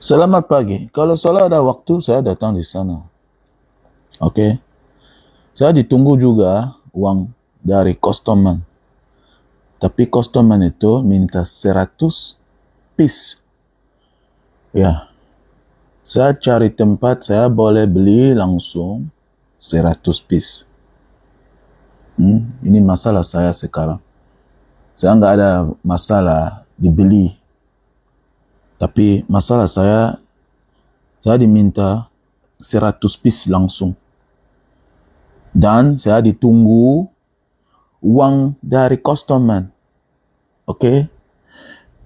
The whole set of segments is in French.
Selamat pagi. Kalau salah ada waktu, saya datang di sana. Oke. Saya ditunggu juga uang dari customer. Tapi customer itu minta 100 piece. Ya. Saya cari tempat saya boleh beli langsung 100 piece. Ini masalah saya sekarang. Saya nggak ada masalah dibeli. Tapi masalah saya diminta 100 piece langsung. Dan saya ditunggu uang dari customer. Okay?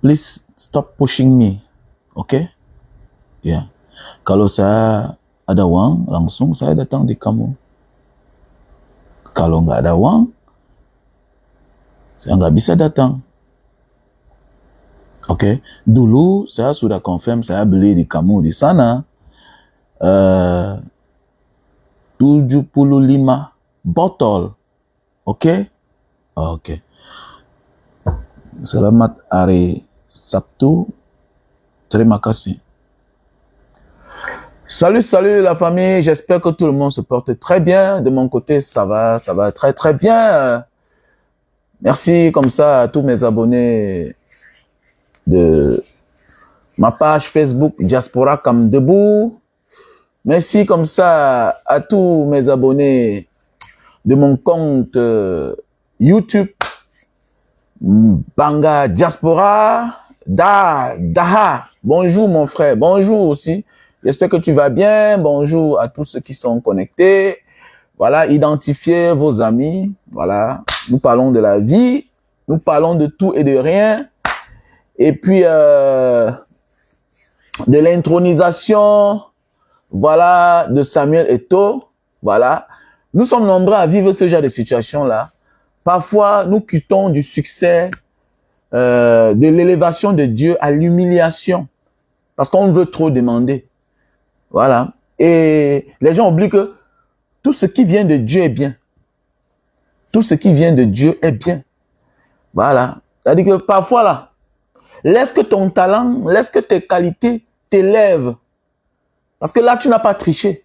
Please stop pushing me. Okay? Ya. Kalau saya ada uang, langsung saya datang di kamu. Kalau nggak ada uang, saya nggak bisa datang. Oke? Dulu saya sudah confirm saya beli di kamu di sana 75 botol. Oke? Oke. Selamat hari Sabtu. Terima kasih. Salut la famille, j'espère que tout le monde se porte très bien. De mon côté, ça va très bien. Merci comme ça à tous mes abonnés de ma page Facebook Diaspora Comme Debout. Merci comme ça à tous mes abonnés de mon compte YouTube Banga Diaspora. Daha. Bonjour mon frère, bonjour aussi. J'espère que tu vas bien. Bonjour à tous ceux qui sont connectés. Voilà, identifiez vos amis. Voilà, nous parlons de la vie. Nous parlons de tout et de rien. Et puis, de l'intronisation, voilà, de Samuel Eto'o. Voilà, nous sommes nombreux à vivre ce genre de situation-là. Parfois, nous quittons du succès, de l'élévation de Dieu à l'humiliation. Parce qu'on veut trop demander. Voilà. Et les gens oublient que tout ce qui vient de Dieu est bien. Tout ce qui vient de Dieu est bien. Voilà. C'est-à-dire que parfois, là, laisse que ton talent, laisse que tes qualités t'élèvent. Parce que là, tu n'as pas triché.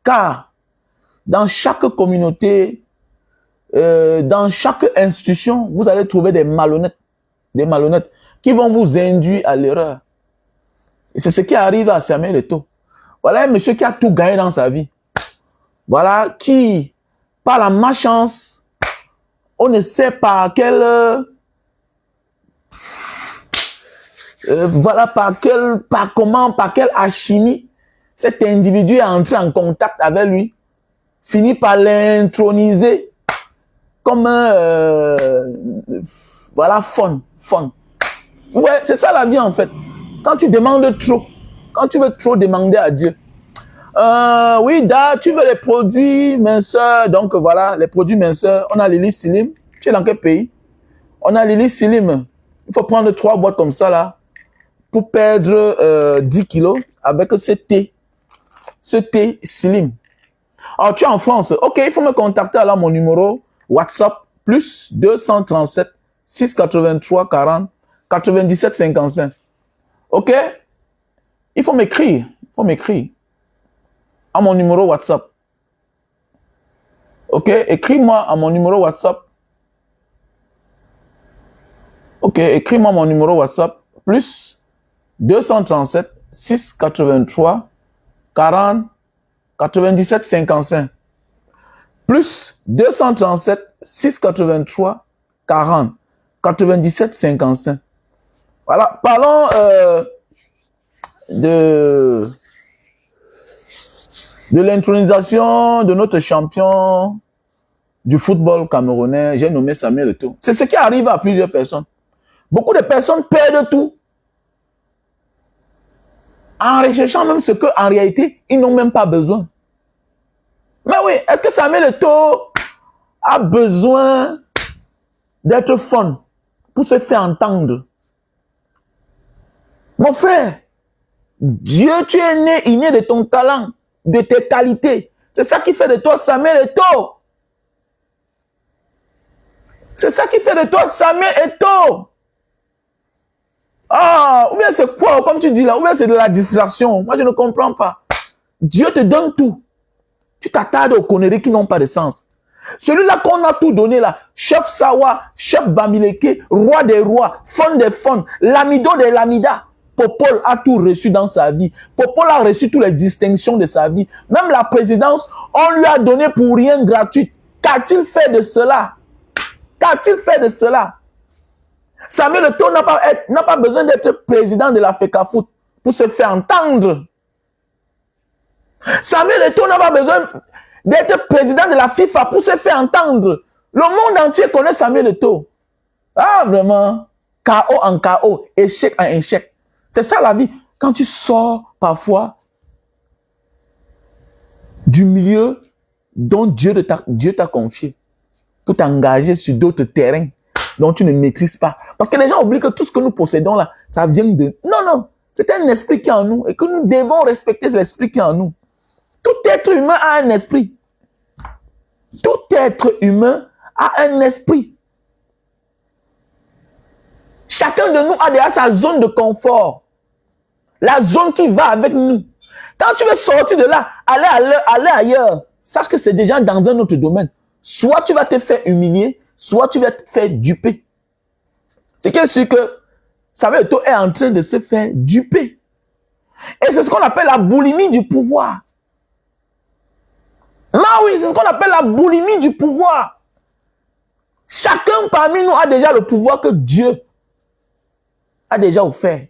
Car dans chaque communauté, dans chaque institution, vous allez trouver des malhonnêtes qui vont vous induire à l'erreur. Et c'est ce qui arrive à Samuel Eto'o. Voilà un monsieur qui a tout gagné dans sa vie. Voilà, qui, par la malchance, on ne sait par quelle, voilà, par quelle alchimie, cet individu est entré en contact avec lui, finit par l'introniser comme un, voilà, fun. Ouais, c'est ça la vie en fait. Quand tu demandes trop, quand tu veux trop demander à Dieu, oui, tu veux les produits minceurs, donc voilà, les produits minceurs, on a Lily Slim. Tu es dans quel pays? On a Lily Slim. Il faut prendre 3 boîtes comme ça là, pour perdre 10 kilos avec ce thé Slim. Alors tu es en France, ok, il faut me contacter alors mon numéro WhatsApp, plus 237 683 40 97 55. Ok? Il faut m'écrire, à mon numéro WhatsApp. Ok, écris-moi à mon numéro WhatsApp. Ok, écris-moi mon numéro WhatsApp, plus 237 683 40 97 55. Plus 237 683 40 97 55. Voilà, parlons de l'intronisation de notre champion du football camerounais, j'ai nommé Samuel Eto'o. C'est ce qui arrive à plusieurs personnes. Beaucoup de personnes perdent tout en recherchant même ce qu'en réalité, ils n'ont même pas besoin. Mais oui, est-ce que Samuel Eto'o a besoin d'être fun pour se faire entendre? Mon frère, Dieu, tu es né, il est de ton talent, de tes qualités. C'est ça qui fait de toi Samuel Eto'o. C'est ça qui fait de toi Samuel Eto'o. Ah, ou bien c'est quoi, comme tu dis là, ou bien c'est de la distraction. Moi, je ne comprends pas. Dieu te donne tout. Tu t'attardes aux conneries qui n'ont pas de sens. Celui-là qu'on a tout donné là, chef Sawa, chef Bamileke, roi des rois, fond des fonds, l'amido des lamidas. Popol a tout reçu dans sa vie. Popol a reçu toutes les distinctions de sa vie. Même la présidence, on lui a donné pour rien gratuit. Qu'a-t-il fait de cela? Qu'a-t-il fait de cela? Samuel Eto'o n'a pas besoin d'être président de la FECAFOOT pour se faire entendre. Samuel Eto'o n'a pas besoin d'être président de la FIFA pour se faire entendre. Le monde entier connaît Samuel Eto'o. Ah, vraiment. KO en KO, échec en échec. C'est ça la vie. Quand tu sors parfois du milieu dont Dieu t'a confié pour t'engager sur d'autres terrains dont tu ne maîtrises pas. Parce que les gens oublient que tout ce que nous possédons là, ça vient de... Non, non. C'est un esprit qui est en nous et que nous devons respecter l'esprit qui est en nous. Tout être humain a un esprit. Tout être humain a un esprit. Chacun de nous a déjà sa zone de confort. La zone qui va avec nous. Quand tu veux sortir de là, aller ailleurs, sache que c'est déjà dans un autre domaine. Soit tu vas te faire humilier, soit tu vas te faire duper. C'est que ce que Samuel Eto'o est en train de se faire duper. Et c'est ce qu'on appelle la boulimie du pouvoir. Non, oui, c'est ce qu'on appelle la boulimie du pouvoir. Chacun parmi nous a déjà le pouvoir que Dieu a déjà offert.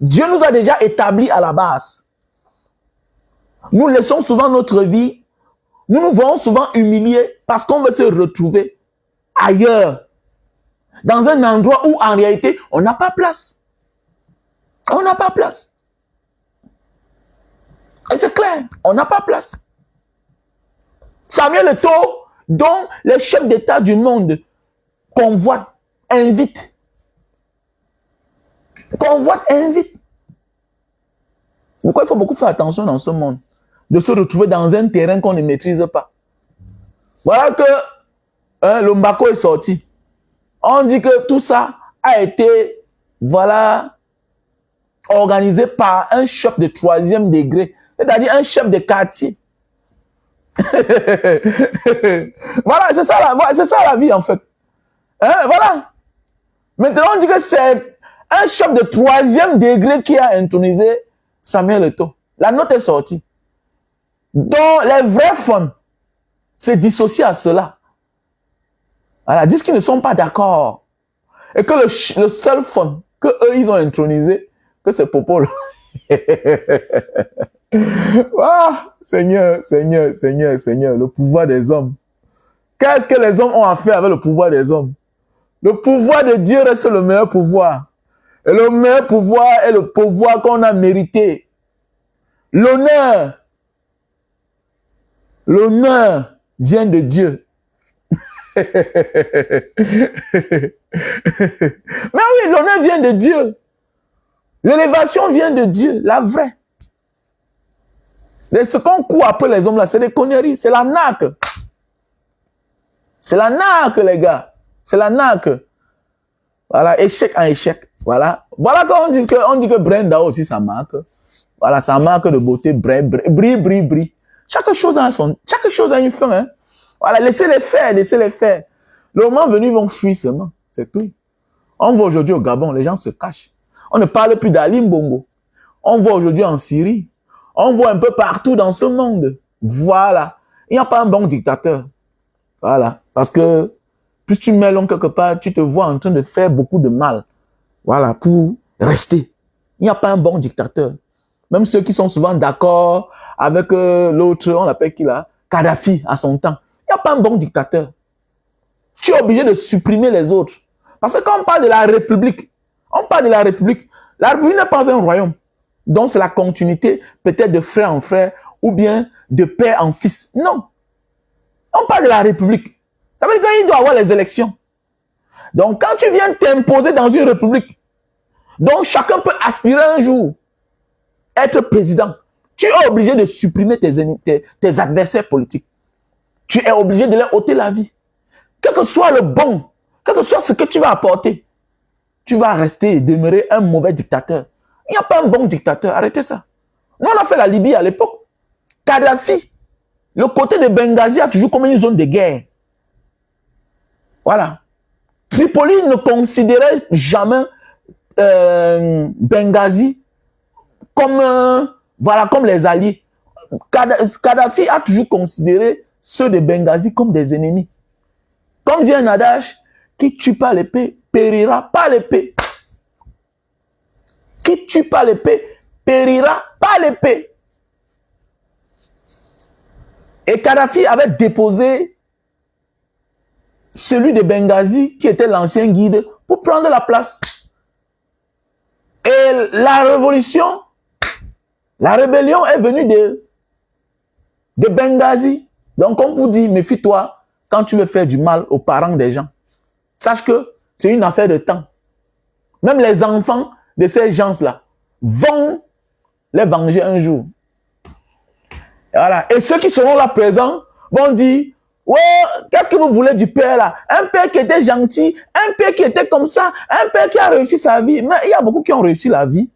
Dieu nous a déjà établis à la base. Nous laissons souvent notre vie, nous nous voyons souvent humiliés parce qu'on veut se retrouver ailleurs, dans un endroit où en réalité, on n'a pas place. On n'a pas place. Et c'est clair, on n'a pas place. Samuel Eto'o, dont les chefs d'État du monde convoitent, invitent. Convoitent, invitent. Pourquoi il faut beaucoup faire attention dans ce monde? De se retrouver dans un terrain qu'on ne maîtrise pas. Voilà que le Mbako est sorti. On dit que tout ça a été, voilà, organisé par un chef de 3e degré. C'est-à-dire un chef de quartier. Voilà, c'est ça la vie en fait. Voilà. Maintenant, on dit que c'est un chef de 3e degré qui a intronisé Samuel Eto'o. La note est sortie. Donc, les vrais fonds se dissocient à cela. Voilà, disent qu'ils ne sont pas d'accord. Et que le seul fond que eux, ils ont intronisé, que c'est Popol. Ah, Seigneur, Seigneur, Seigneur, Seigneur, le pouvoir des hommes. Qu'est-ce que les hommes ont à faire avec le pouvoir des hommes? Le pouvoir de Dieu reste le meilleur pouvoir. Et le meilleur pouvoir est le pouvoir qu'on a mérité. L'honneur vient de Dieu. Mais oui, l'honneur vient de Dieu. L'élévation vient de Dieu, la vraie. Et ce qu'on court après les hommes là, c'est des conneries, c'est la naque. C'est la naque, les gars. C'est la naque. Voilà, échec en échec. Voilà. Voilà quand on dit que Brenda aussi, ça marque. Voilà, ça marque de beauté, brille. Chaque chose a une fin, hein. Voilà, laissez-les faire. Le moment venu, ils vont fuir seulement. C'est tout. On voit aujourd'hui au Gabon, les gens se cachent. On ne parle plus d'Ali Bongo. On voit aujourd'hui en Syrie. On voit un peu partout dans ce monde. Voilà. Il n'y a pas un bon dictateur. Voilà. Parce que plus tu mets l'homme quelque part, tu te vois en train de faire beaucoup de mal. Voilà, pour rester. Il n'y a pas un bon dictateur. Même ceux qui sont souvent d'accord avec l'autre, on l'appelle qui là? Kadhafi à son temps. Il n'y a pas un bon dictateur. Tu es obligé de supprimer les autres. Parce que quand on parle de la République, la République n'est pas un royaume. Donc c'est la continuité peut-être de frère en frère ou bien de père en fils. Non. On parle de la République. Ça veut dire qu'il doit y avoir les élections. Donc quand tu viens t'imposer dans une République, dont chacun peut aspirer un jour être président, tu es obligé de supprimer tes adversaires politiques. Tu es obligé de leur ôter la vie. Quel que soit le bon, quel que soit ce que tu vas apporter, tu vas rester et demeurer un mauvais dictateur. Il n'y a pas un bon dictateur. Arrêtez ça. Nous, on a fait la Libye à l'époque. Kadhafi, le côté de Benghazi a toujours comme une zone de guerre. Voilà. Tripoli ne considérait jamais Benghazi comme, voilà, comme les alliés. Kadhafi a toujours considéré ceux de Benghazi comme des ennemis. Comme dit un adage, qui tue pas l'épée, périra pas l'épée. Qui tue pas l'épée, périra pas l'épée. Et Kadhafi avait déposé celui de Benghazi, qui était l'ancien guide, pour prendre la place. Et la révolution, la rébellion est venue de Benghazi. Donc on vous dit, méfie-toi quand tu veux faire du mal aux parents des gens. Sache que c'est une affaire de temps. Même les enfants de ces gens-là vont les venger un jour. Et voilà. Et ceux qui seront là présents vont dire, ouais, qu'est-ce que vous voulez du père là? Un père qui était gentil, un père qui était comme ça, un père qui a réussi sa vie. Mais il y a beaucoup qui ont réussi la vie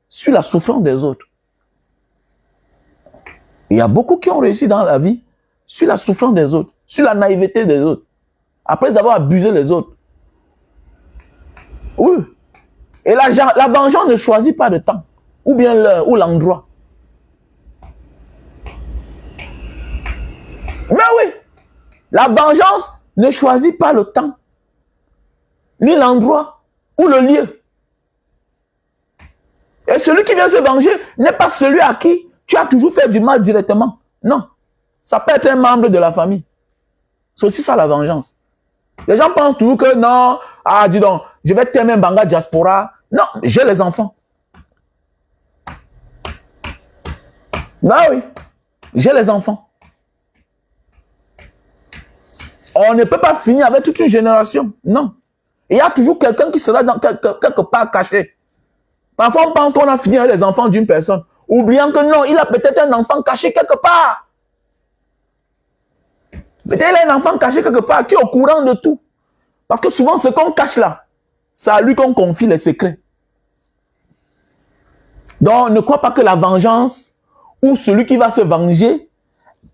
sur la souffrance des autres. Il y a beaucoup qui ont réussi dans la vie sur la souffrance des autres, sur la naïveté des autres, après d'avoir abusé les autres. Oui. Et la vengeance ne choisit pas de temps, ou bien l'heure, ou l'endroit. Mais oui, la vengeance ne choisit pas le temps, ni l'endroit, ou le lieu. Et celui qui vient se venger n'est pas celui à qui tu as toujours fait du mal directement. Non. Ça peut être un membre de la famille. C'est aussi ça la vengeance. Les gens pensent toujours que non, ah dis donc, je vais t'aimer Banga Diaspora. Non, j'ai les enfants. Bah oui, j'ai les enfants. On ne peut pas finir avec toute une génération. Non. Il y a toujours quelqu'un qui sera dans quelque part caché. Parfois, on pense qu'on a fini avec les enfants d'une personne, oubliant que non, il a peut-être un enfant caché quelque part. Peut-être il a un enfant caché quelque part qui est au courant de tout. Parce que souvent, ce qu'on cache là, c'est à lui qu'on confie les secrets. Donc, ne crois pas que la vengeance ou celui qui va se venger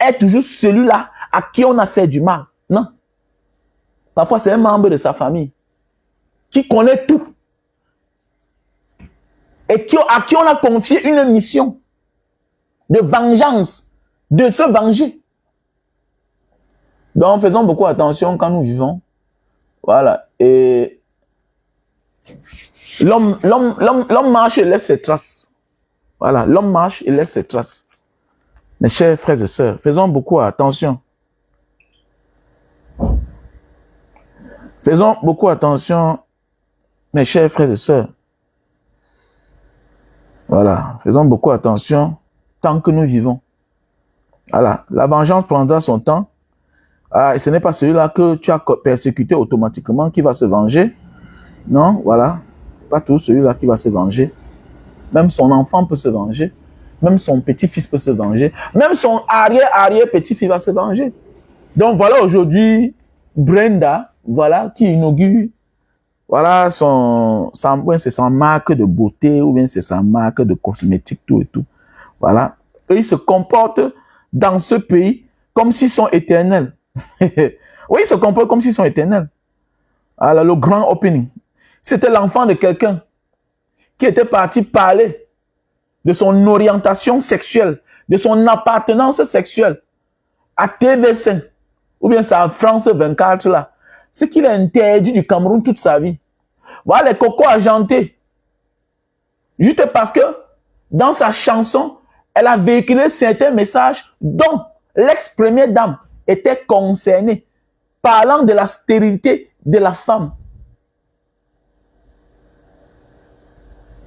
est toujours celui-là à qui on a fait du mal. Non. Parfois, c'est un membre de sa famille qui connaît tout et à qui on a confié une mission de vengeance, de se venger. Donc, faisons beaucoup attention quand nous vivons. Voilà. Et l'homme marche et laisse ses traces. Voilà. L'homme marche et laisse ses traces. Mes chers frères et sœurs, faisons beaucoup attention. Faisons beaucoup attention, mes chers frères et sœurs. Voilà. Faisons beaucoup attention tant que nous vivons. Voilà. La vengeance prendra son temps. Ah, et ce n'est pas celui-là que tu as persécuté automatiquement qui va se venger. Non, voilà. Pas tout celui-là qui va se venger. Même son enfant peut se venger. Même son petit-fils peut se venger. Même son arrière-petit-fils va se venger. Donc voilà aujourd'hui Brenda, voilà, qui inaugure, voilà, c'est sa marque de beauté ou bien c'est sa marque de cosmétique, tout et tout. Voilà. Et ils se comportent dans ce pays comme s'ils sont éternels. Oui, ils se comportent comme s'ils sont éternels. Alors, le grand opening, c'était l'enfant de quelqu'un qui était parti parler de son orientation sexuelle, de son appartenance sexuelle à TV5 ou bien ça à France 24 là. Ce qu'il a interdit du Cameroun toute sa vie. Voilà les cocos argentés. Juste parce que dans sa chanson, elle a véhiculé certains messages dont l'ex-première dame était concernée, parlant de la stérilité de la femme.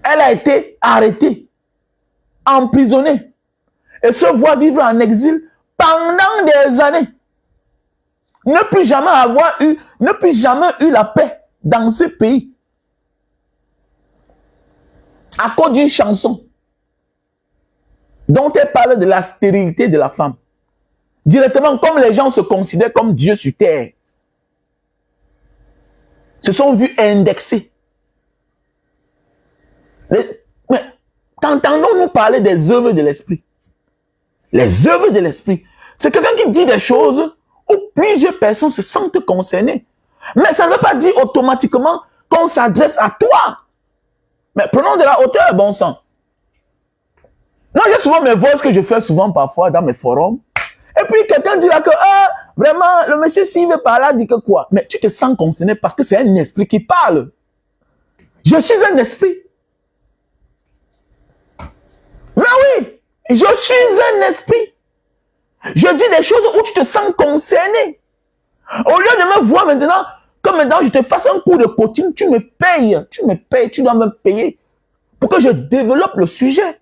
Elle a été arrêtée, emprisonnée et se voit vivre en exil pendant des années. Ne plus jamais eu la paix dans ce pays. À cause d'une chanson dont elle parle de la stérilité de la femme. Directement, comme les gens se considèrent comme Dieu sur terre, se sont vus indexés Mais t'entendons-nous parler des œuvres de l'esprit? Les œuvres de l'esprit. C'est quelqu'un qui dit des choses où plusieurs personnes se sentent concernées. Mais ça ne veut pas dire automatiquement qu'on s'adresse à toi. Mais prenons de la hauteur, bon sang. Moi, j'ai souvent mes voix que je fais souvent parfois dans mes forums. Et puis, quelqu'un dit là que, vraiment, le monsieur, s'il veut parler, dit que quoi? Mais tu te sens concerné parce que c'est un esprit qui parle. Je suis un esprit. Mais oui, je suis un esprit. Je dis des choses où tu te sens concerné. Au lieu de me voir maintenant, comme maintenant je te fasse un cours de coaching, tu me payes, tu dois me payer pour que je développe le sujet.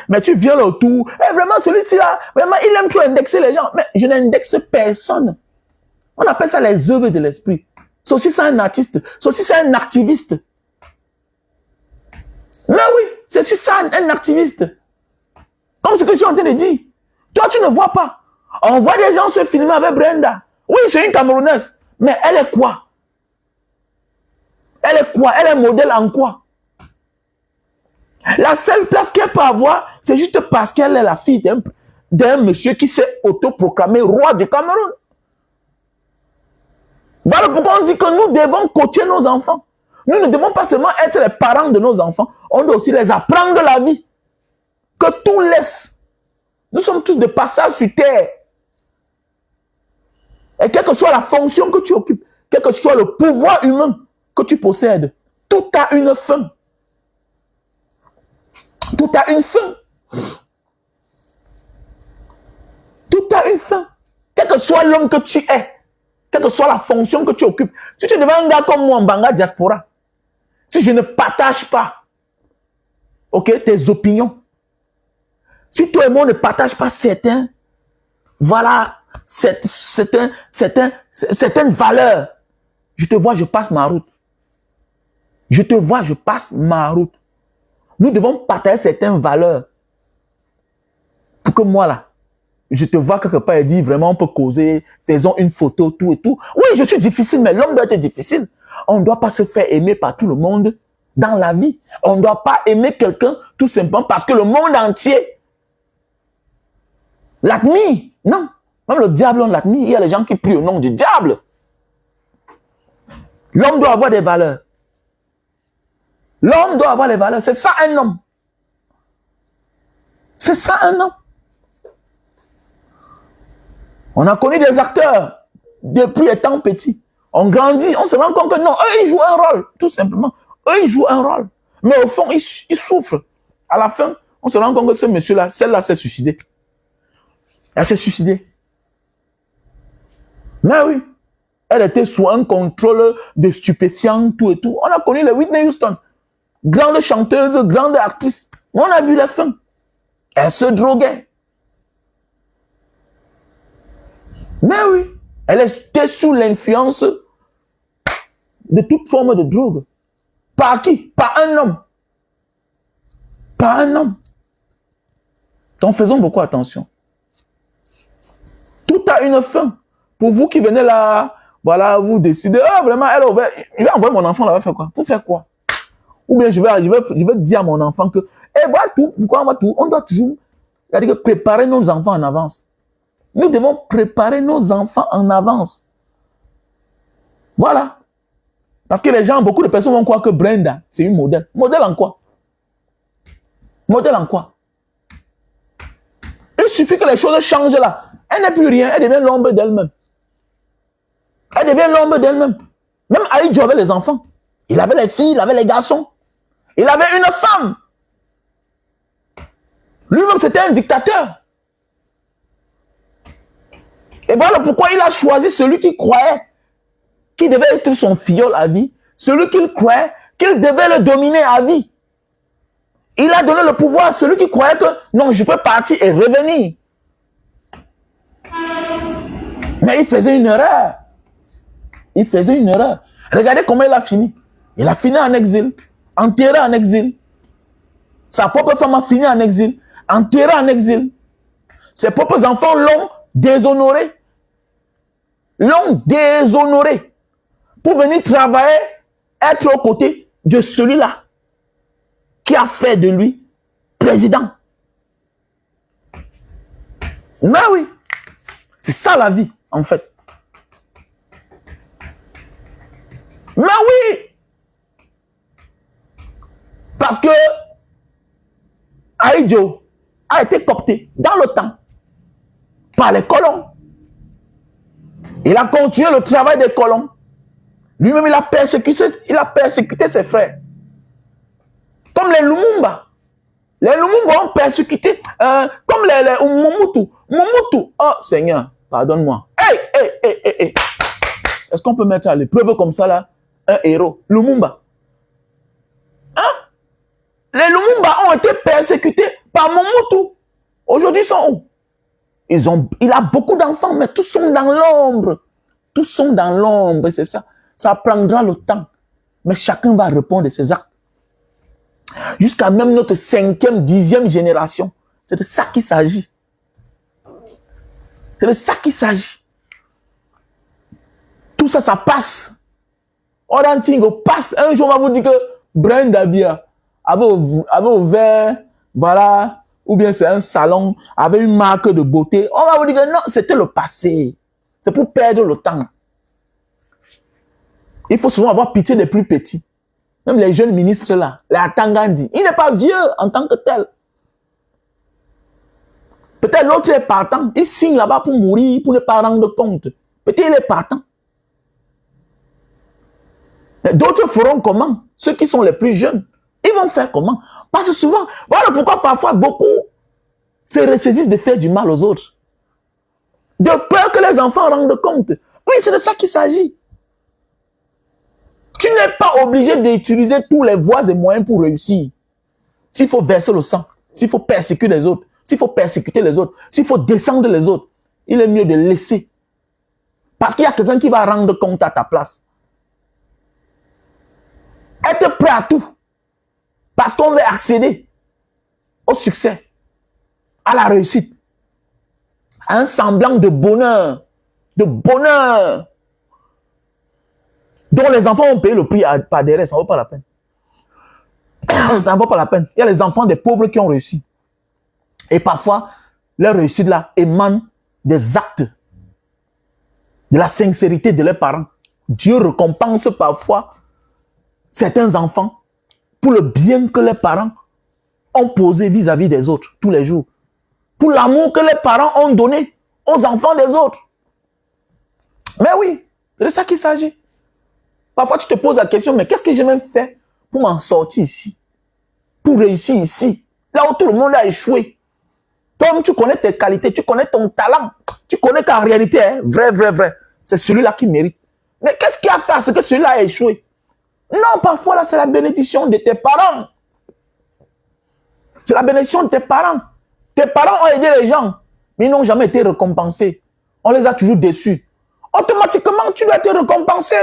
Mais tu viens là autour, et vraiment celui-ci là, vraiment il aime trop indexer les gens. Mais je n'indexe personne. On appelle ça les œuvres de l'esprit. C'est aussi ça un artiste, c'est aussi ça un activiste. Mais oui, c'est aussi ça un activiste. Comme ce que je suis en train de dire. Toi, tu ne vois pas. On voit des gens se filmer avec Brenda. Oui, c'est une Camerounaise. Mais elle est quoi? Elle est quoi? Elle est modèle en quoi? La seule place qu'elle peut avoir, c'est juste parce qu'elle est la fille d'un monsieur qui s'est autoproclamé roi du Cameroun. Voilà pourquoi on dit que nous devons coacher nos enfants. Nous ne devons pas seulement être les parents de nos enfants, on doit aussi les apprendre la vie. Que tout laisse. Nous sommes tous de passage sur terre. Et quelle que soit la fonction que tu occupes, quel que soit le pouvoir humain que tu possèdes, tout a une fin. Tout a une fin. Tout a une fin. Quel que soit l'homme que tu es, quelle que soit la fonction que tu occupes, si tu deviens un gars comme moi en Banga Diaspora, si je ne partage pas, ok, tes opinions, si toi et moi ne partage pas certaines valeurs, je te vois, je passe ma route. Je te vois, je passe ma route. Nous devons partager certaines valeurs. Pour que moi là, je te vois quelque part et dire vraiment on peut causer, faisons une photo, tout et tout. Oui, je suis difficile, mais l'homme doit être difficile. On ne doit pas se faire aimer par tout le monde dans la vie. On ne doit pas aimer quelqu'un tout simplement parce que le monde entier l'admire. Non. Même le diable, on l'admire. Il y a les gens qui prient au nom du diable. L'homme doit avoir des valeurs. L'homme doit avoir les valeurs. C'est ça un homme. C'est ça un homme. On a connu des acteurs depuis étant petits. On grandit, on se rend compte que non, eux, ils jouent un rôle, tout simplement. Eux, ils jouent un rôle. Mais au fond, ils souffrent. À la fin, on se rend compte que ce monsieur-là, celle-là s'est suicidée. Elle s'est suicidée. Mais oui, elle était sous un contrôle de stupéfiants, tout et tout. On a connu les Whitney Houston. Grande chanteuse, grande actrice. On a vu la fin. Elle se droguait. Mais oui, elle était sous l'influence de toute forme de drogue. Par qui? Par un homme. Par un homme. Donc faisons beaucoup attention. Tout a une fin. Pour vous qui venez là, voilà, vous décidez, vraiment, je vais envoyer mon enfant là, faire quoi? Pour faire quoi? Ou bien je vais dire à mon enfant que, voilà tout, pourquoi on va tout? On doit toujours préparer nos enfants en avance. Nous devons préparer nos enfants en avance. Voilà. Parce que les gens, beaucoup de personnes vont croire que Brenda, c'est une modèle. Modèle en quoi? Modèle en quoi? Il suffit que les choses changent là. Elle n'est plus rien, elle devient l'ombre d'elle-même. Elle devient l'ombre d'elle-même. Même Aïdjo avait les enfants. Il avait les filles, il avait les garçons. Il avait une femme. Lui-même, c'était un dictateur. Et voilà pourquoi il a choisi celui qui croyait qu'il devait être son filleul à vie. Celui qu'il croyait qu'il devait le dominer à vie. Il a donné le pouvoir à celui qui croyait que non, je peux partir et revenir. Mais il faisait une erreur. Il faisait une erreur. Regardez comment il a fini. Il a fini en exil, enterré en exil. Sa propre femme a fini en exil, enterré en exil. Ses propres enfants l'ont déshonoré. L'ont déshonoré. Pour venir travailler, être aux côtés de celui-là. qui a fait de lui président. Mais oui, c'est ça la vie, en fait. Mais oui, parce que Ahidjo a été coopté dans le temps par les colons. Il a continué le travail des colons. Lui-même, il a persécuté ses frères. Comme les Lumumba. Les Lumumba ont persécuté, comme les Mobutu. Mobutu, oh Seigneur, pardonne-moi. Hey. Est-ce qu'on peut mettre à l'épreuve comme ça là, un héros, Lumumba? Hein? Les Lumumba ont été persécutés par Mobutu. Aujourd'hui, ils sont où? Il a beaucoup d'enfants, mais tous sont dans l'ombre. Tous sont dans l'ombre, c'est ça. Ça prendra le temps. Mais chacun va répondre de ses actes. Jusqu'à même notre 5e, 10e génération. C'est de ça qu'il s'agit. C'est de ça qu'il s'agit. Tout ça, ça passe. Orantingo passe. Un jour, on va vous dire que Brenda Bia avait ouvert, voilà, ou bien c'est un salon, avec une marque de beauté. On va vous dire que non, c'était le passé. C'est pour perdre le temps. Il faut souvent avoir pitié des plus petits. Même les jeunes ministres là, les Atangandi, il n'est pas vieux en tant que tel. Peut-être l'autre est partant. Il signe là-bas pour mourir, pour ne pas rendre compte. Peut-être il est partant. D'autres feront comment? Ceux qui sont les plus jeunes, ils vont faire comment? Parce que souvent, voilà pourquoi parfois beaucoup se ressaisissent de faire du mal aux autres. De peur que les enfants rendent compte. Oui, c'est de ça qu'il s'agit. Tu n'es pas obligé d'utiliser tous les voies et moyens pour réussir. S'il faut verser le sang, s'il faut persécuter les autres, s'il faut persécuter les autres, s'il faut descendre les autres, il est mieux de laisser. Parce qu'il y a quelqu'un qui va rendre compte à ta place. Être prêt à tout. Parce qu'on veut accéder au succès, à la réussite, à un semblant de bonheur, dont les enfants ont payé le prix par derrière, ça ne vaut pas la peine. Ça ne vaut pas la peine. Il y a les enfants des pauvres qui ont réussi. Et parfois, leur réussite là émane des actes, de la sincérité de leurs parents. Dieu récompense parfois certains enfants pour le bien que les parents ont posé vis-à-vis des autres tous les jours. Pour l'amour que les parents ont donné aux enfants des autres. Mais oui, c'est de ça qu'il s'agit. Parfois, tu te poses la question, mais qu'est-ce que j'ai même fait pour m'en sortir ici? Pour réussir ici? Là où tout le monde a échoué. Toi, tu connais tes qualités, tu connais ton talent. Tu connais qu'en réalité, hein, vrai, c'est celui-là qui mérite. Mais qu'est-ce qui a fait à ce que celui-là a échoué? Non, parfois, là, c'est la bénédiction de tes parents. C'est la bénédiction de tes parents. Tes parents ont aidé les gens, mais ils n'ont jamais été récompensés. On les a toujours déçus. Automatiquement, tu dois être récompensé.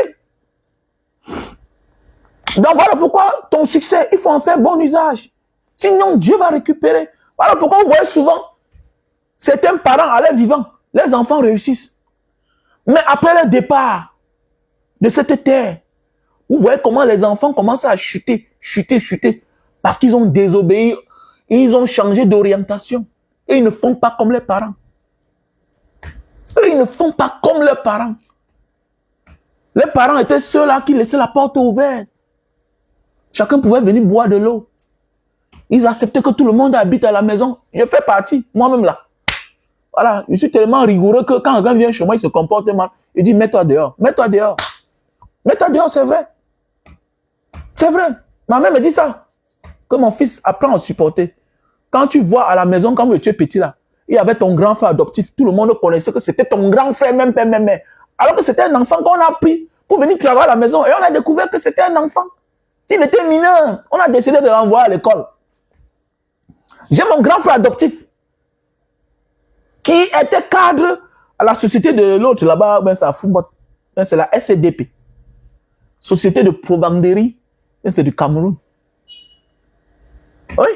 Donc voilà pourquoi ton succès, il faut en faire bon usage. Sinon, Dieu va récupérer. Voilà pourquoi vous voyez souvent certains parents à l'air vivant, les enfants réussissent. Mais après le départ de cette terre, vous voyez comment les enfants commencent à chuter. Parce qu'ils ont désobéi, ils ont changé d'orientation. Et ils ne font pas comme les parents. Eux, ils ne font pas comme leurs parents. Les parents étaient ceux-là qui laissaient la porte ouverte. Chacun pouvait venir boire de l'eau. Ils acceptaient que tout le monde habite à la maison. Je fais partie, moi-même là. Voilà, je suis tellement rigoureux que quand quelqu'un vient chez moi, il se comporte mal. Il dit, mets-toi dehors, mets-toi dehors. Mets-toi dehors, c'est vrai. C'est vrai. Ma mère me dit ça. Que mon fils apprend à supporter. Quand tu vois à la maison, quand tu es petit là, il y avait ton grand frère adoptif. Tout le monde connaissait que c'était ton grand frère, même. Alors que c'était un enfant qu'on a pris pour venir travailler à la maison. Et on a découvert que c'était un enfant. Il était mineur. On a décidé de l'envoyer à l'école. J'ai mon grand frère adoptif qui était cadre à la société de l'autre là-bas, ben c'est la SCDP. Société de provenderie, ben c'est du Cameroun. Oui.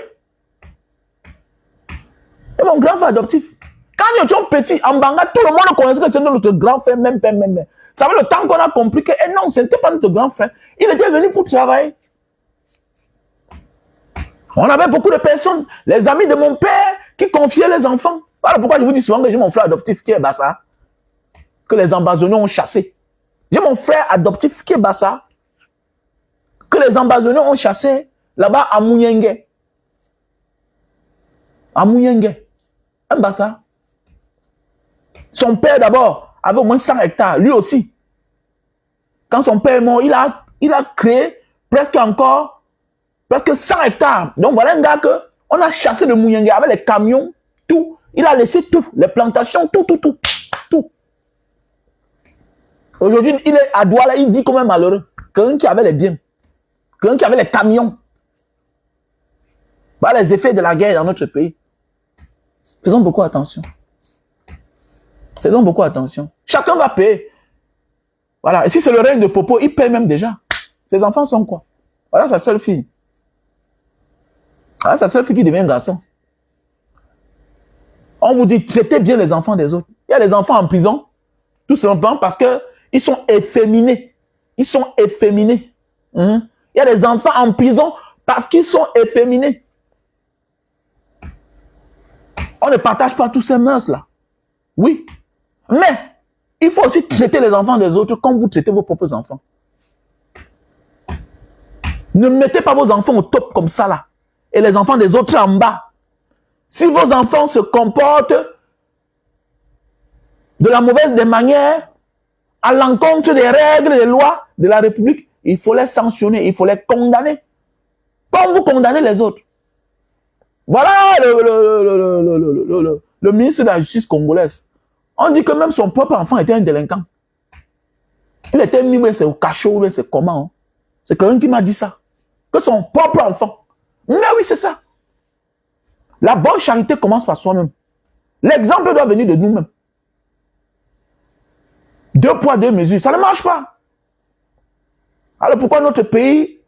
Et mon grand frère adoptif. Quand nous étions petits, en Banga, tout le monde connaissait que c'était notre grand frère, même. Ça fait le temps qu'on a compris que non, ce n'était pas notre grand frère. Il était venu pour travailler. On avait beaucoup de personnes, les amis de mon père, qui confiaient les enfants. Voilà pourquoi je vous dis souvent que j'ai mon frère adoptif qui est Bassa, que les ambazoniens ont chassé. J'ai mon frère adoptif qui est Bassa, que les ambazoniens ont chassé là-bas à Mouyenge. À Mouyenge. Un Bassa. Son père d'abord avait au moins 100 hectares, lui aussi. Quand son père est mort, il a créé presque 100 hectares. Donc voilà un gars que on a chassé de Mouyenge avec les camions, tout. Il a laissé tout, les plantations, tout. Aujourd'hui, il est à Douala, il vit comme un malheureux. Quelqu'un qui avait les biens, quelqu'un qui avait les camions. Voilà les effets de la guerre dans notre pays. Faisons beaucoup attention. Faisons beaucoup attention. Chacun va payer. Voilà. Et si c'est le règne de Popo, il paye même déjà. Ses enfants sont quoi? Voilà sa seule fille. Voilà sa seule fille qui devient un garçon. On vous dit, traitez bien les enfants des autres. Il y a des enfants en prison, tout simplement parce qu'ils sont efféminés. Ils sont efféminés. Il y a des enfants en prison parce qu'ils sont efféminés. On ne partage pas tous ces mœurs-là. Oui. Mais, il faut aussi traiter les enfants des autres comme vous traitez vos propres enfants. Ne mettez pas vos enfants au top comme ça, là. Et les enfants des autres en bas. Si vos enfants se comportent de la mauvaise des manières, à l'encontre des règles et des lois de la République, il faut les sanctionner, il faut les condamner. Comme vous condamnez les autres. Voilà le ministre de la Justice congolaise. On dit que même son propre enfant était un délinquant. Il était mis, mais c'est au cachot, mais c'est comment? Hein? C'est quelqu'un qui m'a dit ça. Que son propre enfant. Mais oui, c'est ça. La bonne charité commence par soi-même. L'exemple doit venir de nous-mêmes. 2 poids, 2 mesures. Ça ne marche pas. Alors pourquoi notre pays,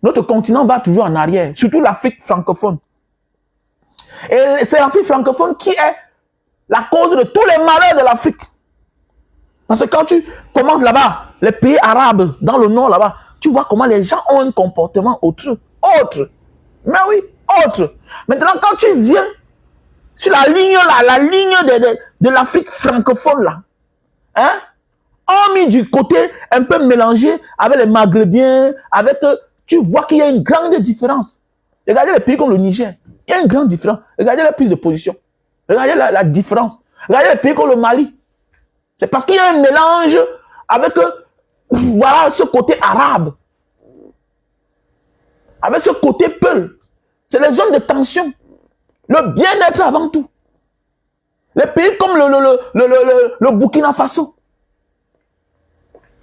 notre continent va toujours en arrière? Surtout l'Afrique francophone. Et c'est l'Afrique francophone qui est la cause de tous les malheurs de l'Afrique. Parce que quand tu commences là-bas, les pays arabes, dans le nord là-bas, tu vois comment les gens ont un comportement autre. Mais oui, autre. Maintenant, quand tu viens sur la ligne là, la ligne de l'Afrique francophone là, hein, on mis du côté un peu mélangé avec les Maghrébiens, avec, tu vois qu'il y a une grande différence. Regardez les pays comme le Niger, il y a une grande différence. Regardez la prise de position. Regardez la différence. Regardez les pays comme le Mali. C'est parce qu'il y a un mélange avec voilà, ce côté arabe. Avec ce côté peul. C'est les zones de tension. Le bien-être avant tout. Les pays comme le Burkina Faso.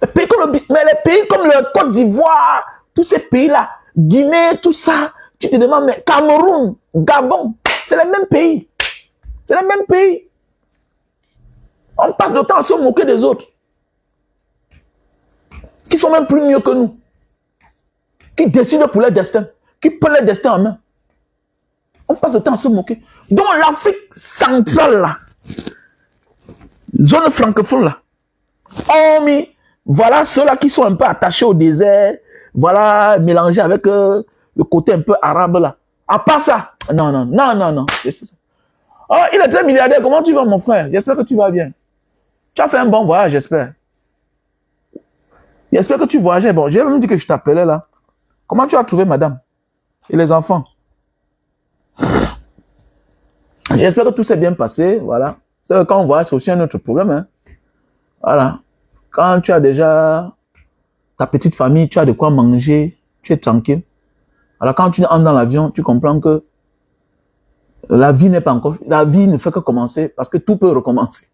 Mais les pays comme le Côte d'Ivoire, tous ces pays-là, Guinée, tout ça, tu te demandes, mais Cameroun, Gabon, c'est les mêmes pays. C'est les mêmes pays. On passe le temps à se moquer des autres. Qui sont même plus mieux que nous. Qui décident pour leur destin. Qui prennent leur destin en main. On passe le temps à se moquer. Donc l'Afrique centrale, là, zone francophone, là, on mis, voilà ceux-là qui sont un peu attachés au désert, voilà, mélangés avec le côté un peu arabe, là. À part ça, non. C'est ça. Oh, il est très milliardaire. Comment tu vas, mon frère? J'espère que tu vas bien. Tu as fait un bon voyage, j'espère. J'espère que tu voyageais. Bon, j'ai même dit que je t'appelais là. Comment tu as trouvé madame? Et les enfants? J'espère que tout s'est bien passé. Voilà. C'est que quand on voyage, c'est aussi un autre problème. Hein. Voilà. Quand tu as déjà ta petite famille, tu as de quoi manger, tu es tranquille. Alors quand tu entres dans l'avion, tu comprends que la vie n'est pas encore... La vie ne fait que commencer parce que tout peut recommencer.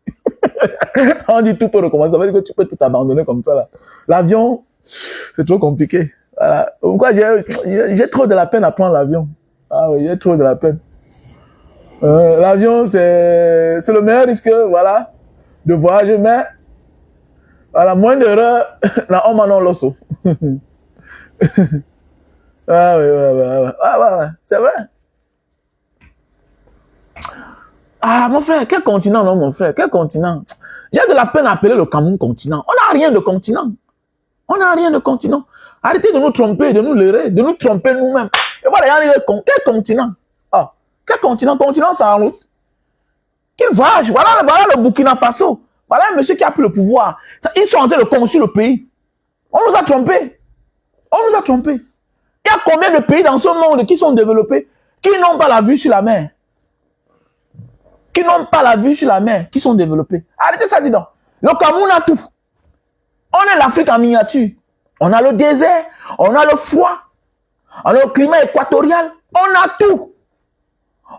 On dit tout peut recommencer. Ça veut dire que tu peux tout abandonner comme ça. L'avion, c'est trop compliqué. Voilà. Pourquoi j'ai trop de la peine à prendre l'avion. Ah oui, j'ai trop de la peine. L'avion, c'est le meilleur risque, voilà, de voyage, mais voilà, moins d'erreurs, là, on m'en a l'osso. Ah oui, c'est vrai. Ah, mon frère, quel continent, non, mon frère, quel continent? J'ai de la peine à appeler le Cameroun continent. On n'a rien de continent. On n'a rien de continent. Arrêtez de nous tromper, de nous leurrer, de nous tromper nous-mêmes. Et voilà, il y a quel continent? Ah, quel continent? Continent, c'est en route. Qu'il voyage. Voilà le Burkina Faso. Voilà un monsieur qui a pris le pouvoir. Ils sont en train de construire le pays. On nous a trompés. On nous a trompés. Il y a combien de pays dans ce monde qui sont développés, qui n'ont pas la vue sur la mer? Qui n'ont pas la vue sur la mer, qui sont développés. Arrêtez ça, dis donc. Le Cameroun a tout. On est l'Afrique en miniature. On a le désert, on a le froid, on a le climat équatorial, on a tout.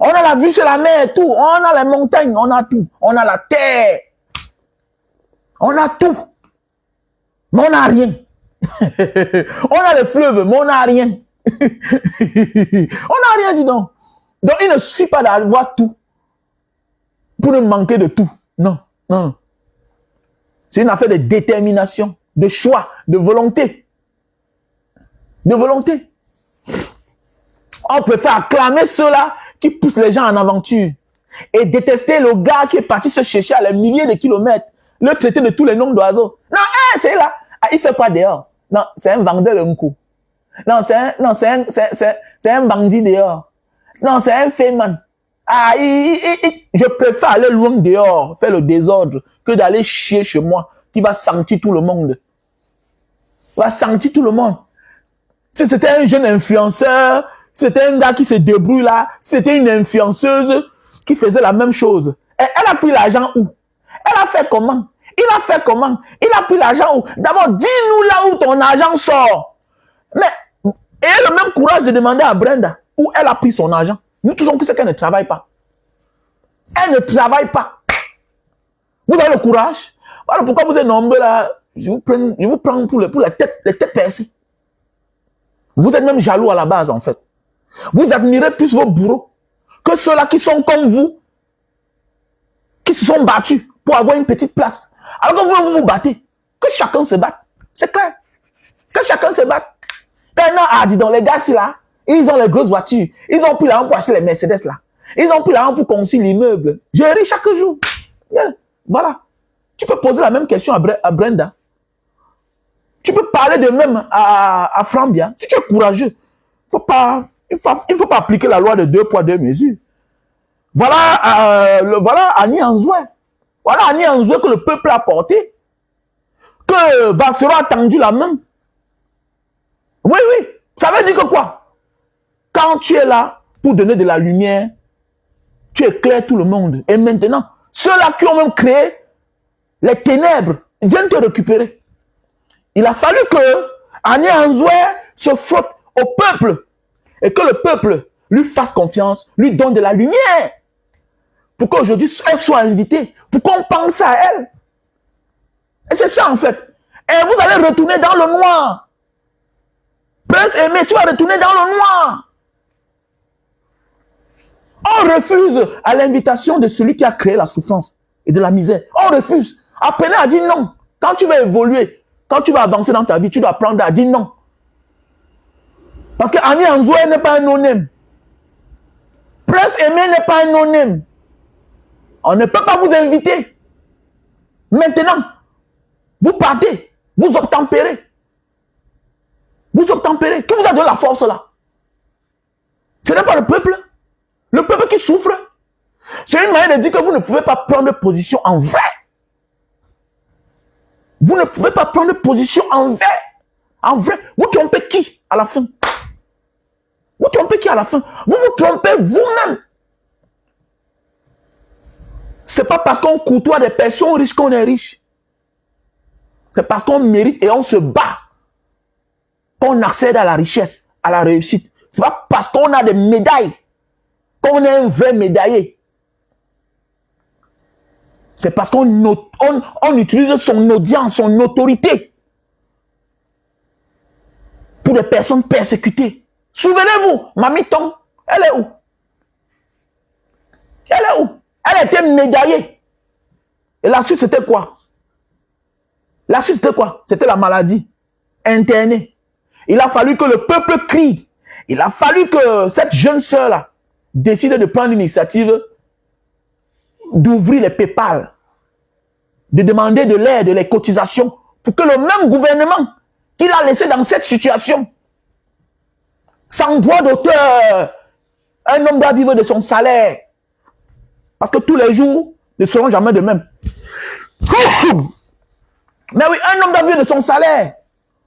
On a la vue sur la mer, tout. On a les montagnes, on a tout. On a la terre. On a tout. Mais on n'a rien. On a les fleuves, mais on n'a rien. On n'a rien, dis donc. Donc, il ne suffit pas d'avoir tout pour ne manquer de tout. Non, non, non. C'est une affaire de détermination, de choix, de volonté. De volonté. On préfère acclamer ceux-là qui poussent les gens en aventure et détester le gars qui est parti se chercher à les milliers de kilomètres, le traiter de tous les noms d'oiseaux. Non, c'est là. Ah, il fait quoi dehors? Non, c'est un vendeur de mkou. Non, c'est un bandit dehors. Non, c'est un féman. Ah, je préfère aller loin dehors, faire le désordre, que d'aller chier chez moi, qui va sentir tout le monde. Va sentir tout le monde. Si c'était un jeune influenceur, c'était un gars qui se débrouille là, c'était une influenceuse qui faisait la même chose. Et elle a pris l'argent où? Elle a fait comment? Il a fait comment? Il a pris l'argent où? D'abord, dis-nous là où ton argent sort. Mais, et elle a le même courage de demander à Brenda où elle a pris son argent. Nous tous on sait qu'elle ne travaille pas. Elle ne travaille pas. Vous avez le courage. Voilà pourquoi vous êtes nombreux là. Je vous prends pour les têtes percées. Vous êtes même jaloux à la base en fait. Vous admirez plus vos bourreaux que ceux-là qui sont comme vous, qui se sont battus pour avoir une petite place. Alors que vous vous battez. Que chacun se batte. C'est clair. Que chacun se batte. Dis donc, les gars là, ils ont les grosses voitures. Ils ont pris l'argent pour acheter les Mercedes là. Ils ont pris l'argent pour construire l'immeuble. Je ris chaque jour. Voilà. Tu peux poser la même question à Brenda. Tu peux parler de même à Frambia. Si tu es courageux, il ne faut pas appliquer la loi de 2 poids 2 mesures. Voilà Annie Anzoué. Voilà Annie Anzoué que le peuple a porté. Que Vassero a tendu la main. Oui, oui. Ça veut dire que quoi? Quand tu es là pour donner de la lumière, tu éclaires tout le monde. Et maintenant, ceux-là qui ont même créé les ténèbres viennent te récupérer. Il a fallu que Annie Anzoué se frotte au peuple et que le peuple lui fasse confiance, lui donne de la lumière pour qu'aujourd'hui elle soit invitée, pour qu'on pense à elle. Et c'est ça en fait. Et vous allez retourner dans le noir. Prince Aimé, tu vas retourner dans le noir. On refuse à l'invitation de celui qui a créé la souffrance et de la misère. On refuse. Apprenez à dire non. Quand tu vas évoluer, quand tu vas avancer dans ta vie, tu dois apprendre à dire non. Parce que Annie Anzoué n'est pas un no-name. Prince Aimé n'est pas un no-name. On ne peut pas vous inviter. Maintenant, vous partez, vous obtempérez. Vous obtempérez. Qui vous a donné la force là? Ce n'est pas le peuple. Le peuple qui souffre. C'est une manière de dire que vous ne pouvez pas prendre position en vrai. Vous ne pouvez pas prendre position en vrai. En vrai. Vous trompez qui à la fin? Vous trompez qui à la fin? Vous vous trompez vous-même. C'est pas parce qu'on côtoie des personnes riches qu'on est riche. C'est parce qu'on mérite et on se bat qu'on accède à la richesse, à la réussite. C'est pas parce qu'on a des médailles qu'on est un vrai médaillé. C'est parce qu'on utilise son audience, son autorité pour des personnes persécutées. Souvenez-vous, Mamie Tom, elle est où? Elle est où? Elle était médaillée. Et la suite, c'était quoi? La suite, c'était quoi? C'était la maladie. Internée. Il a fallu que le peuple crie. Il a fallu que cette jeune sœur-là décide de prendre l'initiative d'ouvrir les PayPal, de demander de l'aide, les cotisations, pour que le même gouvernement qu'il a laissé dans cette situation Sans droit d'auteur. Un homme doit vivre de son salaire. Parce que tous les jours ne seront jamais de même. Mais oui, un homme doit vivre de son salaire.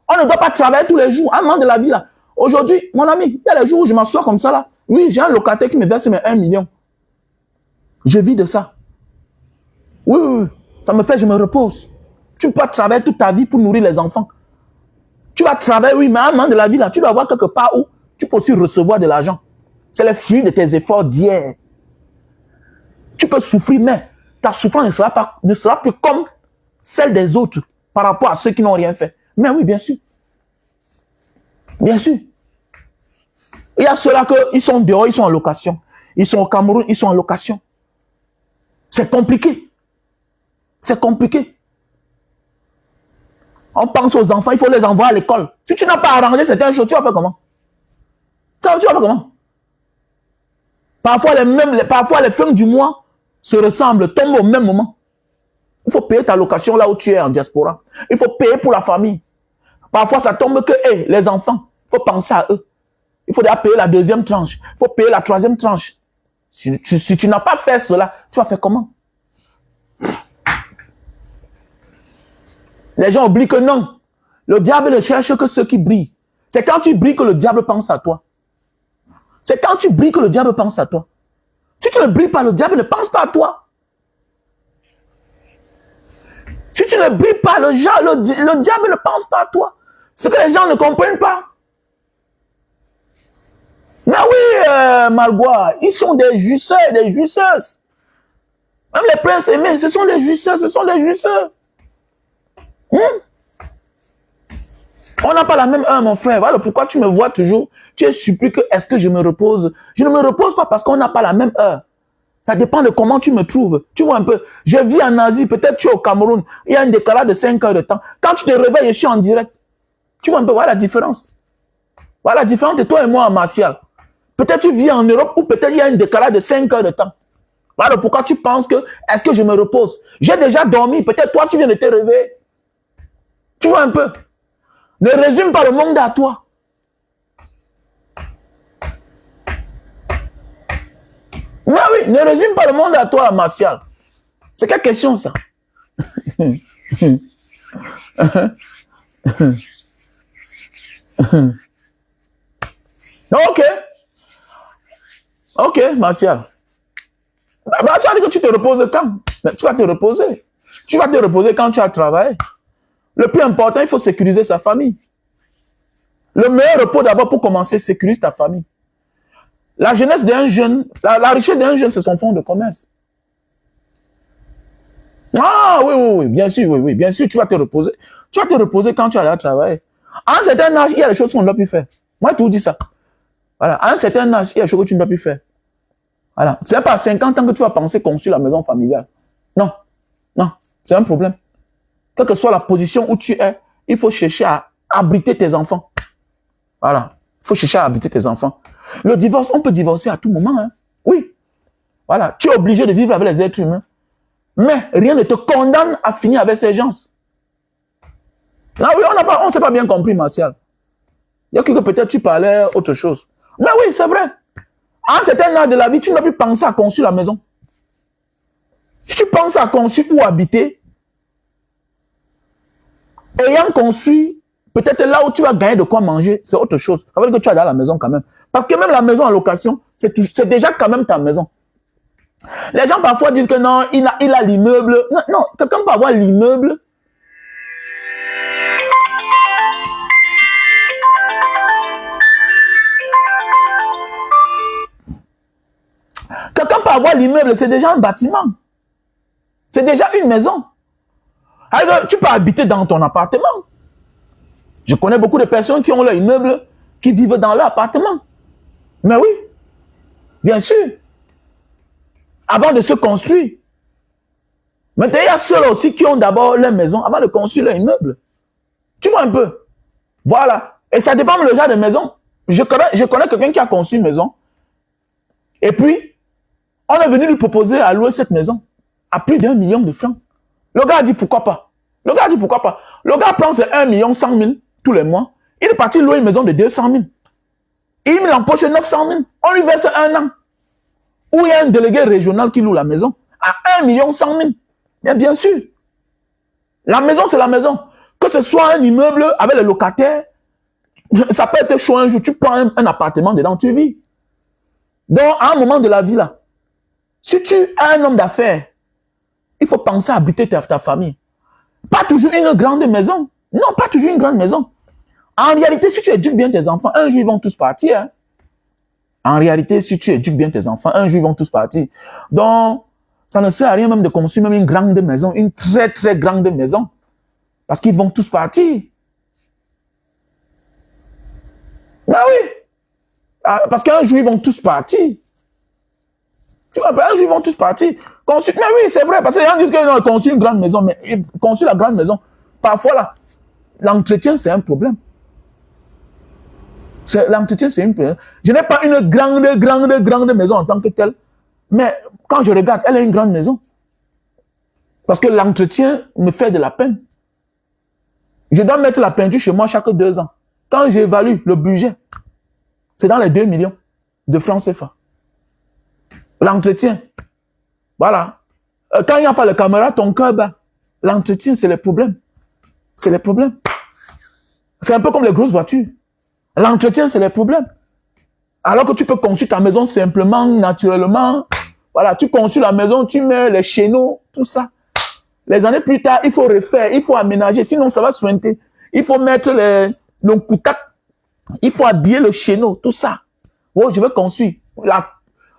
On ne doit pas travailler tous les jours. Un moment de la vie, là. Aujourd'hui, mon ami, il y a des jours où je m'assois comme ça, là. Oui, j'ai un locataire qui me verse mes 1 million. Je vis de ça. Oui, oui, oui. Ça me fait, je me repose. Tu peux pas travailler toute ta vie pour nourrir les enfants. Tu vas travailler, oui, mais à un moment de la vie, là, tu dois avoir quelque part où tu peux aussi recevoir de l'argent. C'est le fruit de tes efforts d'hier. Tu peux souffrir, mais ta souffrance ne sera plus comme celle des autres par rapport à ceux qui n'ont rien fait. Mais oui, bien sûr. Bien sûr. Il y a ceux-là qui sont dehors, ils sont en location. Ils sont au Cameroun, ils sont en location. C'est compliqué. C'est compliqué. On pense aux enfants, il faut les envoyer à l'école. Si tu n'as pas arrangé certaines choses, tu vas faire comment? Tu vas faire comment? Parfois les fins du mois se ressemblent, tombent au même moment. Il faut payer ta location là où tu es en diaspora. Il faut payer pour la famille. Parfois, ça tombe que les enfants, il faut penser à eux. Il faut déjà payer la 2e tranche. Il faut payer la 3e tranche. Si tu n'as pas fait cela, tu vas faire comment? Les gens oublient que non. Le diable ne cherche que ceux qui brillent. C'est quand tu brilles que le diable pense à toi. C'est quand tu brilles que le diable pense à toi. Si tu ne brilles pas, le diable ne pense pas à toi. Si tu ne brilles pas, le diable ne pense pas à toi. Ce que les gens ne comprennent pas. Mais oui, Malbois, ils sont des justeurs, des justeuses. Même les princes aimés, ce sont des justeurs, ce sont des justeurs. On n'a pas la même heure, mon frère. Voilà pourquoi tu me vois toujours. Tu es surpris que est-ce que je me repose? Je ne me repose pas parce qu'on n'a pas la même heure. Ça dépend de comment tu me trouves. Tu vois un peu. Je vis en Asie, peut-être tu es au Cameroun. Il y a un décalage de 5 heures de temps. Quand tu te réveilles, je suis en direct. Tu vois un peu, voilà la différence. Voilà la différence de toi et moi en martial. Peut-être tu vis en Europe ou peut-être il y a un décalage de 5 heures de temps. Voilà pourquoi tu penses que est-ce que je me repose? J'ai déjà dormi. Peut-être toi, tu viens de te réveiller. Tu vois un peu. Ne résume pas le monde à toi. Mais oui, ne résume pas le monde à toi, Martial. C'est quelle question, ça? Ok. Ok, Martial. Bah, tu as dit que tu te reposes quand? Mais tu vas te reposer. Tu vas te reposer quand tu as travaillé. Le plus important, il faut sécuriser sa famille. Le meilleur repos d'abord pour commencer, sécurise ta famille. La jeunesse d'un jeune, la richesse d'un jeune, c'est son fonds de commerce. Ah oui, oui, oui, bien sûr, oui, oui, bien sûr, tu vas te reposer. Tu vas te reposer quand tu vas travailler. À un certain âge, il y a des choses qu'on ne doit plus faire. Moi, je te dis ça. Voilà, à un certain âge, il y a des choses que tu ne dois plus faire. Voilà, c'est pas à 50 ans que tu vas penser construire la maison familiale. Non, non, c'est un problème. Quelle que soit la position où tu es, il faut chercher à abriter tes enfants. Voilà, il faut chercher à abriter tes enfants. Le divorce, on peut divorcer à tout moment. Hein? Oui. Voilà, tu es obligé de vivre avec les êtres humains. Mais rien ne te condamne à finir avec ces gens. Là, oui, on ne s'est pas bien compris, Martial. Il y a que peut-être tu parlais autre chose. Mais oui, c'est vrai. À un certain âge de la vie, tu n'as plus pensé à construire la maison. Si tu penses à construire ou habiter, ayant construit, peut-être là où tu vas gagner de quoi manger, c'est autre chose. Ça veut dire que tu as dans la maison quand même. Parce que même la maison en location, c'est déjà quand même ta maison. Les gens parfois disent que non, il a l'immeuble. Non, non, quelqu'un peut avoir l'immeuble. Quelqu'un peut avoir l'immeuble, c'est déjà un bâtiment. C'est déjà une maison. Alors, tu peux habiter dans ton appartement. Je connais beaucoup de personnes qui ont leur immeuble, qui vivent dans leur appartement. Mais oui, bien sûr. Avant de se construire. Maintenant, il y a ceux aussi qui ont d'abord leur maison avant de construire leur immeuble. Tu vois un peu. Voilà. Et ça dépend le genre de maison. Je connais quelqu'un qui a construit une maison. Et puis, on est venu lui proposer à louer cette maison à plus d'1 million de francs. Le gars a dit pourquoi pas. Le gars a dit pourquoi pas. Le gars prend ses 1 100 000 tous les mois. Il est parti louer une maison de 200 000. Il empoche 900 000. On lui verse un an. Ou il y a un délégué régional qui loue la maison à 1 100 000. Mais bien sûr. La maison, c'est la maison. Que ce soit un immeuble avec les locataires, ça peut être chaud un jour. Tu prends un appartement dedans, tu vis. Donc, à un moment de la vie, là, si tu es un homme d'affaires, il faut penser à habiter ta famille. Pas toujours une grande maison. Non, pas toujours une grande maison. En réalité, si tu éduques bien tes enfants, un jour, ils vont tous partir. Hein. En réalité, si tu éduques bien tes enfants, un jour, ils vont tous partir. Donc, ça ne sert à rien même de construire même une grande maison, une très, très grande maison. Parce qu'ils vont tous partir. Ben oui. Parce qu'un jour, ils vont tous partir. Tu vois, un jour, ils vont tous partir. Mais oui, c'est vrai. Parce que les gens disent qu'ils ont construit une grande maison. Mais ils construisent la grande maison. Parfois, là, l'entretien, c'est un problème. L'entretien, c'est un problème. Je n'ai pas une grande maison en tant que telle. Mais quand je regarde, elle est une grande maison. Parce que l'entretien me fait de la peine. Je dois mettre la peinture chez moi chaque 2 ans. Quand j'évalue le budget, c'est dans les 2 millions de francs CFA. L'entretien. Voilà. Quand il n'y a pas de caméra, ton cœur bat. L'entretien, c'est les problèmes. C'est les problèmes. C'est un peu comme les grosses voitures. L'entretien, c'est les problèmes. Alors que tu peux construire ta maison simplement, naturellement. Voilà, tu construis la maison, tu mets les chéneaux, tout ça. Les années plus tard, il faut refaire, il faut aménager, sinon ça va sointer. Il faut mettre le coutac, il faut habiller le chéneau, tout ça. Oh, je veux construire.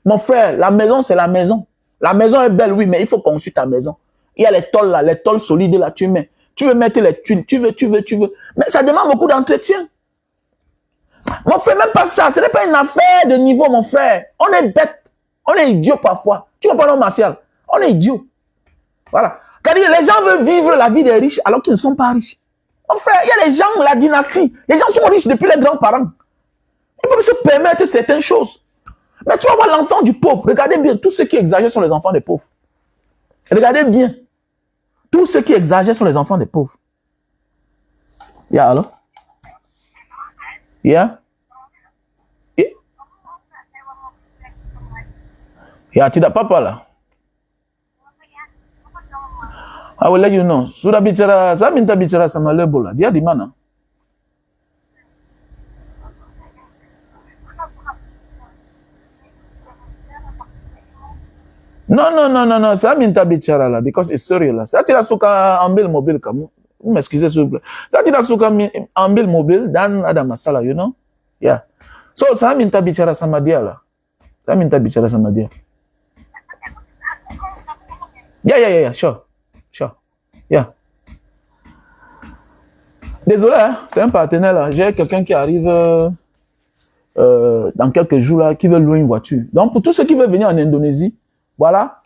Mon frère, la maison, c'est la maison. La maison est belle, oui, mais il faut construire ta maison. Il y a les tôles là, les tôles solides là, tu mets. Tu veux mettre les tuiles, tu veux. Mais ça demande beaucoup d'entretien. Mon frère, même pas ça, ce n'est pas une affaire de niveau, mon frère. On est bête, on est idiot parfois. Tu comprends, non, Martial? On est idiot. Voilà. Car les gens veulent vivre la vie des riches alors qu'ils ne sont pas riches. Mon frère, il y a les gens, la dynastie. Les gens sont riches depuis les grands-parents. Ils peuvent se permettre certaines choses. Mais tu vas voir l'enfant du pauvre. Regardez bien, tous ceux qui exagèrent sont les enfants des pauvres. Regardez bien. Tous ceux qui exagèrent sont les enfants des pauvres. Yeah, alors? Yeah? Yeah, tidak apa-apa lah. I will let you know. Sudah bicara, saya minta bicara sama Lebo lah. Dia di mana? No. Saya minta bicara lah, because it's serious lah. Saya tidak suka ambil mobil kamu. M'excusez s'il vous plaît. Saya tidak suka ambil mobil dan ada masalah, you know? Yeah. So, saya minta bicara sama dia lah. Saya minta bicara sama dia. Yeah, sure. Yeah. Désolé, hein, c'est un partenaire là. J'ai quelqu'un qui arrive dans quelques jours là, qui veut louer une voiture. Donc, pour tous ceux qui veulent venir en Indonésie, voilà.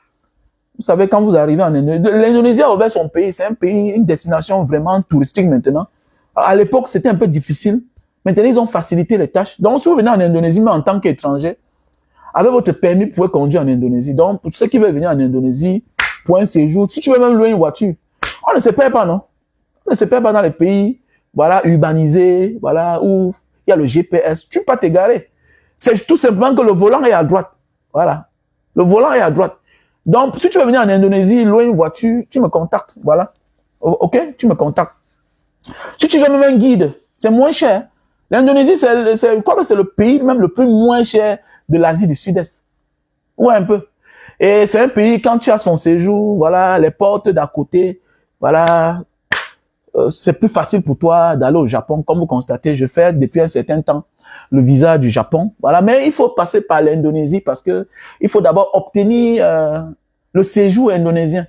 Vous savez, quand vous arrivez en Indonésie, l'Indonésie a ouvert son pays. C'est un pays, une destination vraiment touristique maintenant. À l'époque, c'était un peu difficile. Maintenant, ils ont facilité les tâches. Donc, si vous venez en Indonésie, mais en tant qu'étranger, avec votre permis, vous pouvez conduire en Indonésie. Donc, pour tous ceux qui veulent venir en Indonésie, pour un séjour, si tu veux même louer une voiture, on ne se perd pas, non? On ne se perd pas dans les pays, voilà, urbanisés, voilà, où il y a le GPS. Tu ne peux pas t'égarer. C'est tout simplement que le volant est à droite. Voilà. Le volant est à droite. Donc, si tu veux venir en Indonésie, louer une voiture, tu me contactes. Voilà. OK? Tu me contactes. Si tu veux même un guide, c'est moins cher. L'Indonésie, je crois que c'est le pays même le plus moins cher de l'Asie du Sud-Est. Ouais, un peu. Et c'est un pays, quand tu as son séjour, voilà, les portes d'à côté, voilà, c'est plus facile pour toi d'aller au Japon. Comme vous constatez, je fais depuis un certain temps le visa du Japon. Voilà, mais il faut passer par l'Indonésie parce que il faut d'abord obtenir le séjour indonésien.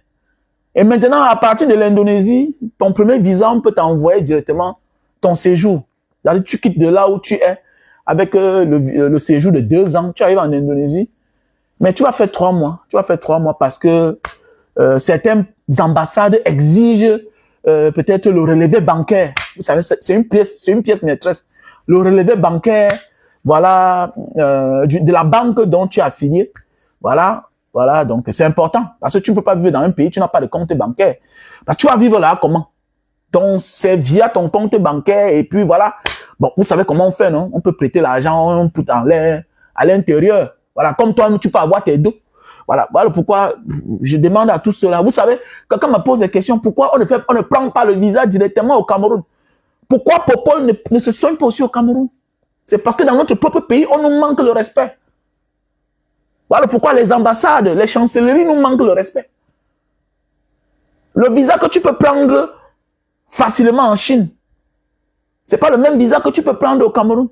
Et maintenant, à partir de l'Indonésie, ton premier visa, on peut t'envoyer directement ton séjour. C'est-à-dire, tu quittes de là où tu es avec le séjour de 2 ans. Tu arrives en Indonésie, mais tu vas faire 3 mois. Tu vas faire 3 mois parce que certaines ambassades exigent peut-être le relevé bancaire. Vous savez, c'est une pièce maîtresse. Le relevé bancaire, voilà, de la banque dont tu es affilié. Voilà, donc c'est important. Parce que tu ne peux pas vivre dans un pays, tu n'as pas de compte bancaire. Parce que tu vas vivre là comment? Donc, c'est via ton compte bancaire et puis voilà, Bon, vous savez comment on fait, non? On peut prêter l'argent, on put en l'air, à l'intérieur. Voilà, comme toi, tu peux avoir tes dos. Voilà, voilà pourquoi je demande à tous ceux-là. Vous savez, quelqu'un me pose des questions, pourquoi on ne prend pas le visa directement au Cameroun? Pourquoi Popol ne se soigne pas aussi au Cameroun? C'est parce que dans notre propre pays, on nous manque le respect. Voilà pourquoi les ambassades, les chancelleries nous manquent le respect. Le visa que tu peux prendre facilement en Chine, c'est pas le même visa que tu peux prendre au Cameroun.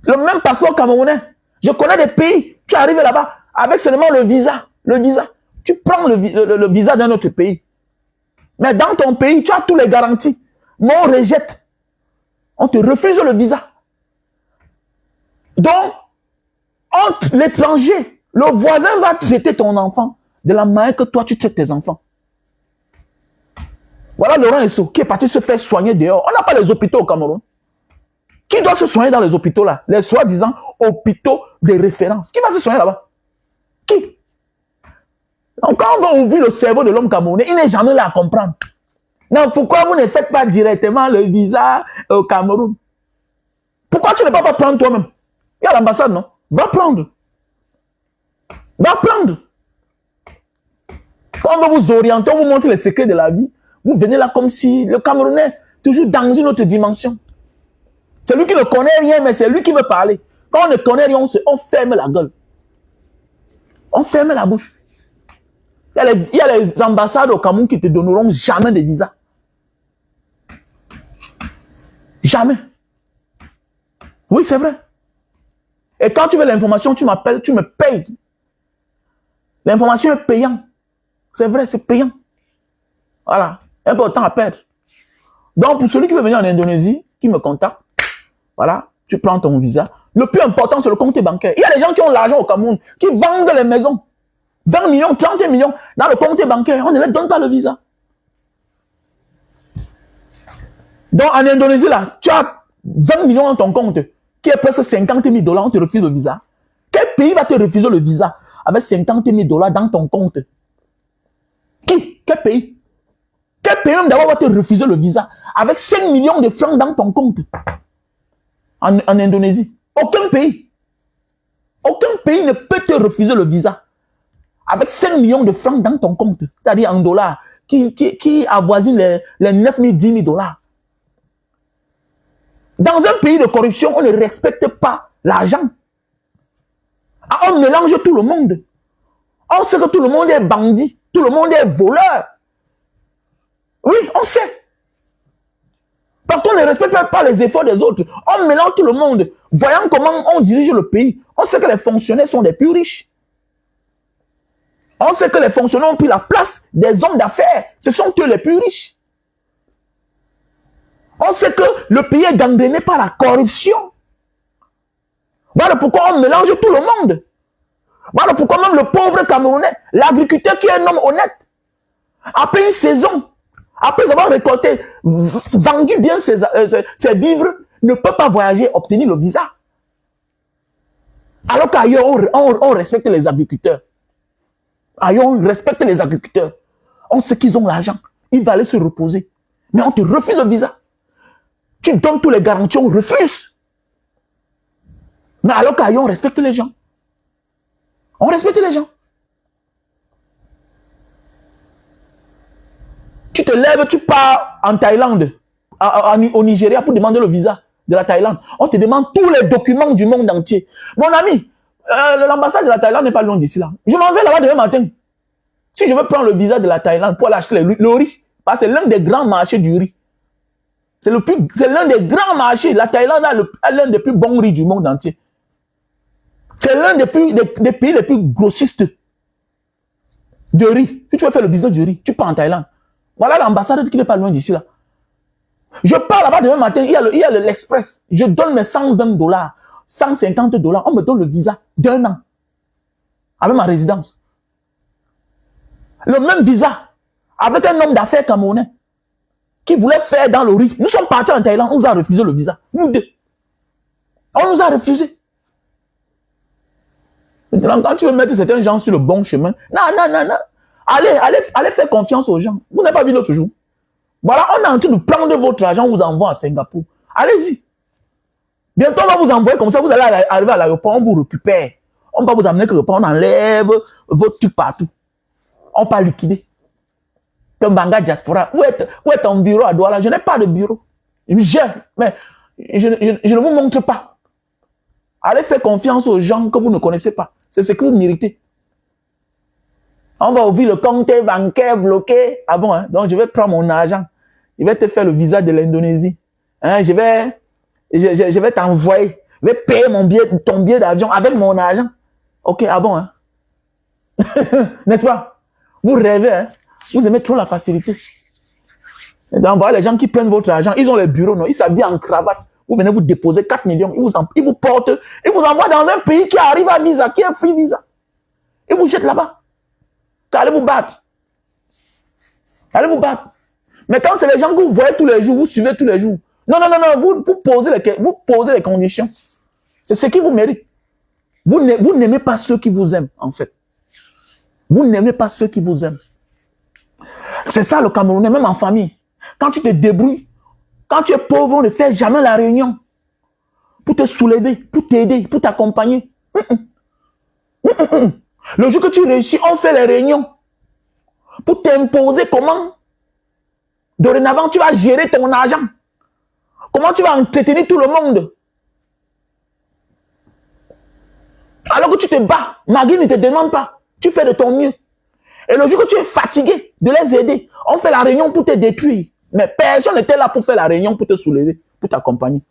Le même passeport camerounais. Je connais des pays, tu arrives là-bas avec seulement le visa. Le visa. Tu prends le visa d'un autre pays. Mais dans ton pays, tu as toutes les garanties. Mais on rejette. On te refuse le visa. Donc, entre l'étranger, le voisin va traiter ton enfant de la manière que toi, tu traites tes enfants. Voilà Laurent Esso qui est parti se faire soigner dehors. On n'a pas les hôpitaux au Cameroun. Qui doit se soigner dans les hôpitaux là? Les soi-disant hôpitaux de référence. Qui va se soigner là-bas? Qui? Donc quand on va ouvrir le cerveau de l'homme camerounais, il n'est jamais là à comprendre. Non, pourquoi vous ne faites pas directement le visa au Cameroun? Pourquoi tu ne peux pas prendre toi-même? Il y a l'ambassade, non? Va prendre. Va prendre. Quand on va vous orienter, on vous montre les secrets de la vie. Vous venez là comme si le Camerounais, toujours dans une autre dimension. C'est lui qui ne connaît rien, mais c'est lui qui veut parler. Quand on ne connaît rien, on ferme la gueule. On ferme la bouche. Il y a les ambassades au Cameroun qui ne te donneront jamais de visa. Jamais. Oui, c'est vrai. Et quand tu veux l'information, tu m'appelles, tu me payes. L'information est payante. C'est vrai, c'est payant. Voilà. Un peu de temps à perdre. Donc, pour celui qui veut venir en Indonésie, qui me contacte, voilà, tu prends ton visa. Le plus important, c'est le compte bancaire. Il y a des gens qui ont l'argent au Cameroun, qui vendent les maisons. 20 millions, 30 millions dans le compte bancaire. On ne leur donne pas le visa. Donc, en Indonésie, là, tu as 20 millions dans ton compte, qui est presque 50 000 $, on te refuse le visa. Quel pays va te refuser le visa avec 50 000 $ dans ton compte? Qui? Quel pays? Quel pays même d'abord va te refuser le visa avec 5 millions de francs dans ton compte? En Indonésie. Aucun pays. Aucun pays ne peut te refuser le visa avec 5 millions de francs dans ton compte. C'est-à-dire en dollars, qui avoisine les 9 000, 10 000 $. Dans un pays de corruption, on ne respecte pas l'argent. Ah, on mélange tout le monde. On sait que tout le monde est bandit. Tout le monde est voleur. Oui, on sait. Parce qu'on ne respecte pas les efforts des autres. On mélange tout le monde. Voyant comment on dirige le pays, on sait que les fonctionnaires sont des plus riches. On sait que les fonctionnaires ont pris la place des hommes d'affaires. Ce sont eux les plus riches. On sait que le pays est gangréné par la corruption. Voilà pourquoi on mélange tout le monde. Voilà pourquoi même le pauvre Camerounais, l'agriculteur qui est un homme honnête, après une saison, après avoir récolté, vendu bien ses vivres, ne peut pas voyager, obtenir le visa. Alors qu'ailleurs, on respecte les agriculteurs. Ailleurs, on respecte les agriculteurs. On sait qu'ils ont l'argent. Ils vont aller se reposer. Mais on te refuse le visa. Tu donnes tous les garanties, on refuse. Mais alors qu'ailleurs, on respecte les gens. On respecte les gens. Tu te lèves, tu pars en Thaïlande, au Nigeria pour demander le visa de la Thaïlande. On te demande tous les documents du monde entier. Mon ami, l'ambassade de la Thaïlande n'est pas loin d'ici là. Je m'en vais là-bas demain matin. Si je veux prendre le visa de la Thaïlande pour aller acheter le riz, parce que c'est l'un des grands marchés du riz. C'est l'un des grands marchés. La Thaïlande a l'un des plus bons riz du monde entier. C'est l'un des pays les plus grossistes de riz. Si tu veux faire le business du riz, tu pars en Thaïlande. Voilà l'ambassade qui n'est pas loin d'ici là. Je pars là-bas demain matin, il y a l'express. Je donne mes 120 $, 150 $. On me donne le visa d'1 an. Avec ma résidence. Le même visa. Avec un homme d'affaires camerounais. Qui voulait faire dans le riz. Nous sommes partis en Thaïlande, on nous a refusé le visa. Nous deux. On nous a refusé. Maintenant, quand tu veux mettre certains gens sur le bon chemin, non. Allez faire confiance aux gens. Vous n'avez pas vu l'autre jour. Voilà, on est en train de prendre votre argent, on vous envoie à Singapour. Allez-y. Bientôt, on va vous envoyer comme ça, vous allez arriver à l'aéroport, on vous récupère. On va vous amener quelque part, on enlève votre truc partout. On va liquider. Banga Diaspora, où est ton bureau à Douala? Je n'ai pas de bureau. Mais je ne vous montre pas. Allez faire confiance aux gens que vous ne connaissez pas. C'est ce que vous méritez. On va ouvrir le compte bancaire bloqué. Ah bon, hein? Donc je vais prendre mon argent. Je vais te faire le visa de l'Indonésie. Hein? Je vais t'envoyer. Je vais payer ton billet d'avion avec mon argent. Ok, ah bon, hein? N'est-ce pas? Vous rêvez, hein? Vous aimez trop la facilité. Et donc, voilà, les gens qui prennent votre argent, ils ont les bureaux, non? Ils s'habillent en cravate. Vous venez vous déposer 4 millions. Ils vous portent, ils vous envoient dans un pays qui arrive à visa, qui est free visa. Ils vous jettent là-bas. Allez vous battre. Allez vous battre. Mais quand c'est les gens que vous voyez tous les jours, vous suivez tous les jours. Non, non, non, non, vous posez les conditions. C'est ce qui vous mérite. Vous n'aimez pas ceux qui vous aiment, en fait. Vous n'aimez pas ceux qui vous aiment. C'est ça le Camerounais, même en famille. Quand tu te débrouilles, quand tu es pauvre, on ne fait jamais la réunion pour te soulever, pour t'aider, pour t'accompagner. Le jour que tu réussis, on fait les réunions pour t'imposer comment dorénavant tu vas gérer ton argent. Comment tu vas entretenir tout le monde. Alors que tu te bats, Magui ne te demande pas. Tu fais de ton mieux. Et le jour que tu es fatigué de les aider, on fait la réunion pour te détruire. Mais personne n'était là pour faire la réunion pour te soulever, pour t'accompagner.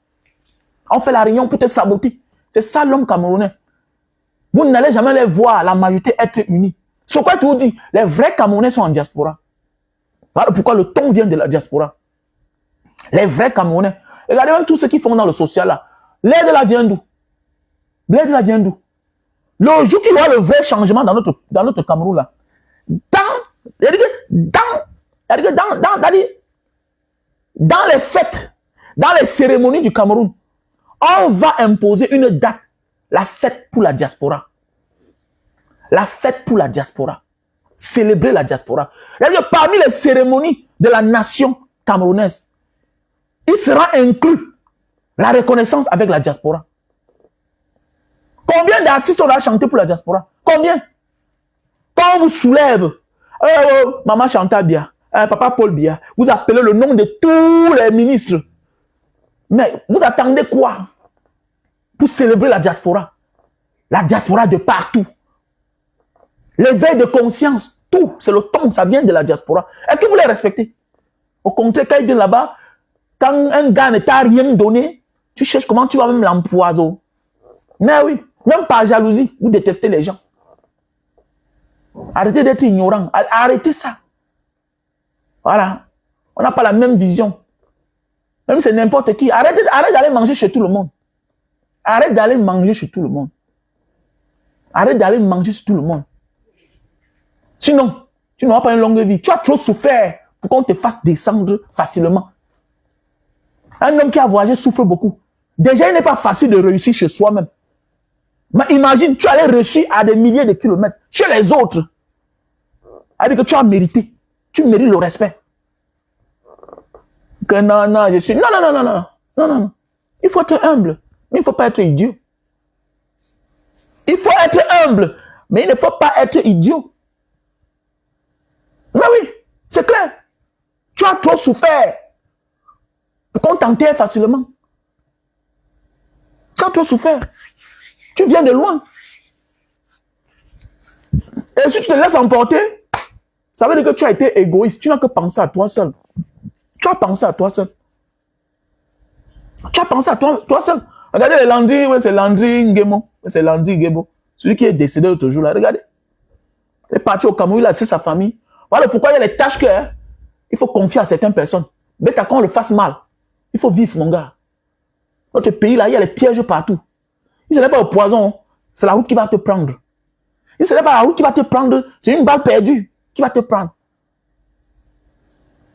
On fait la réunion pour te saboter. C'est ça l'homme camerounais. Vous n'allez jamais les voir, la majorité, être unis. C'est quoi tu vous dis? Les vrais Camerounais sont en diaspora. Voilà pourquoi le ton vient de la diaspora. Les vrais Camerounais. Regardez même tous ceux qui font dans le social là. L'aide là vient d'où? L'aide là vient d'où? Le jour qu'il y aura le vrai changement dans notre Cameroun là, dans les fêtes, dans les cérémonies du Cameroun, on va imposer une date, la fête pour la diaspora. La fête pour la diaspora. Célébrer la diaspora. Parmi les cérémonies de la nation camerounaise, il sera inclus la reconnaissance avec la diaspora. Combien d'artistes on a chanté pour la diaspora? Combien? Quand on vous soulève, Maman Chantal Bia, Papa Paul Bia, vous appelez le nom de tous les ministres. Mais vous attendez quoi pour célébrer la diaspora? La diaspora de partout. L'éveil de conscience, tout, c'est le ton, ça vient de la diaspora. Est-ce que vous les respectez? Au contraire, quand ils viennent là-bas, quand un gars ne t'a rien donné, tu cherches comment tu vas même l'empoisonner. Mais oui, même par jalousie, vous détestez les gens. Arrêtez d'être ignorant. Arrêtez ça. Voilà. On n'a pas la même vision. Même c'est n'importe qui. Arrête d'aller manger chez tout le monde. Arrête d'aller manger chez tout le monde. Arrête d'aller manger chez tout le monde. Sinon, tu n'auras pas une longue vie. Tu as trop souffert pour qu'on te fasse descendre facilement. Un homme qui a voyagé souffre beaucoup. Déjà, il n'est pas facile de réussir chez soi-même. Mais imagine, tu allais réussir à des milliers de kilomètres chez les autres. C'est-à-dire que tu as mérité. Tu mérites le respect. Que non, non, je suis... Non, non, non, non, non, non, non, non. Il faut être humble, mais il ne faut pas être idiot. Il faut être humble, mais il ne faut pas être idiot. Mais oui, c'est clair. Tu as trop souffert pour qu'on t'enterre facilement. Tu as trop souffert. Tu viens de loin. Et si tu te laisses emporter, ça veut dire que tu as été égoïste. Tu n'as que pensé à toi seul. Tu as pensé à toi seul. Tu as pensé à toi seul. Regardez les Landry, ouais, c'est Landry Ngemo. C'est Landry Ngemo. Celui qui est décédé l'autre jour là. Regardez. Il est parti au Cameroun, il a laissé sa famille. Voilà pourquoi il y a les tâches que il faut confier à certaines personnes. Mais quand on le fasse mal, il faut vivre, mon gars. Notre pays là, il y a les pièges partout. Si ce n'est pas au poison, c'est la route qui va te prendre. Si ce n'est pas la route qui va te prendre, c'est une balle perdue qui va te prendre.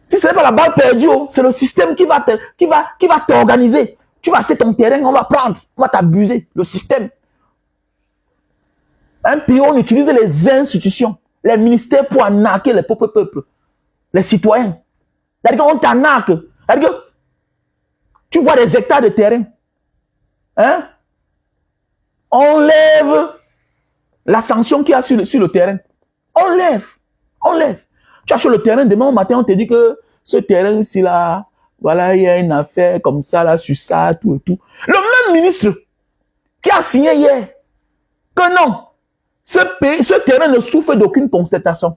Si ce n'est pas la balle perdue, c'est le système qui va t'organiser. Tu vas acheter ton terrain, on va prendre, on va t'abuser. Le système. Un pays, on utilise les institutions, les ministères pour arnaquer les pauvres peuples, les citoyens. C'est-à-dire qu'on t'arnaque. C'est-à-dire que tu vois des hectares de terrain. Hein? Enlève la sanction qu'il y a sur le terrain. Enlève. Tu achètes le terrain, demain au matin, on te dit que ce terrain ici, là, voilà, il y a une affaire comme ça, là, sur ça, tout et tout. Le même ministre qui a signé hier que non, ce terrain ne souffre d'aucune contestation.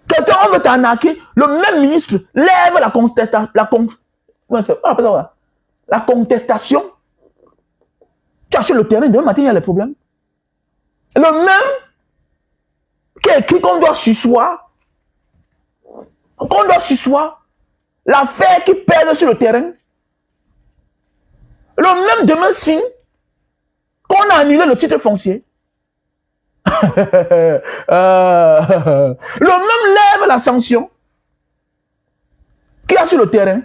Quelqu'un veut t'arnaquer, le même ministre lève la contestation. Tu achètes le terrain, demain matin, il y a les problèmes. Le même qui a écrit qu'on doit susseoir, l'affaire qui pèse sur le terrain, le même demain signe qu'on a annulé le titre foncier. Le même lève la sanction qu'il y a sur le terrain.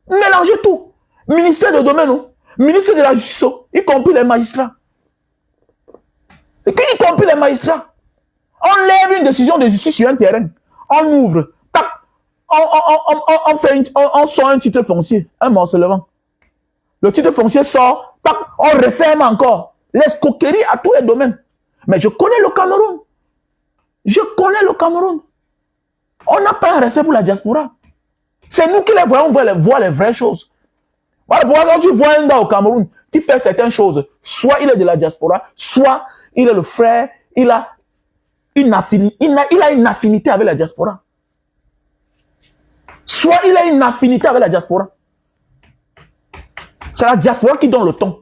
Mélangez tout. Ministère de domaine, ministre de la justice, y compris les magistrats. Y compris les magistrats. On lève une décision de justice sur un terrain. On ouvre. Tac. On sort un titre foncier. Un morcellement. Le titre foncier sort. Tac. On referme encore. L'escroquerie à tous les domaines. Mais je connais le Cameroun. On n'a pas un respect pour la diaspora. C'est nous qui les voyons voir les vraies choses. Voilà pourquoi quand tu vois un gars au Cameroun qui fait certaines choses, soit il est de la diaspora, soit il est le frère, il a une affinité avec la diaspora. Soit il a une affinité avec la diaspora. C'est la diaspora qui donne le ton.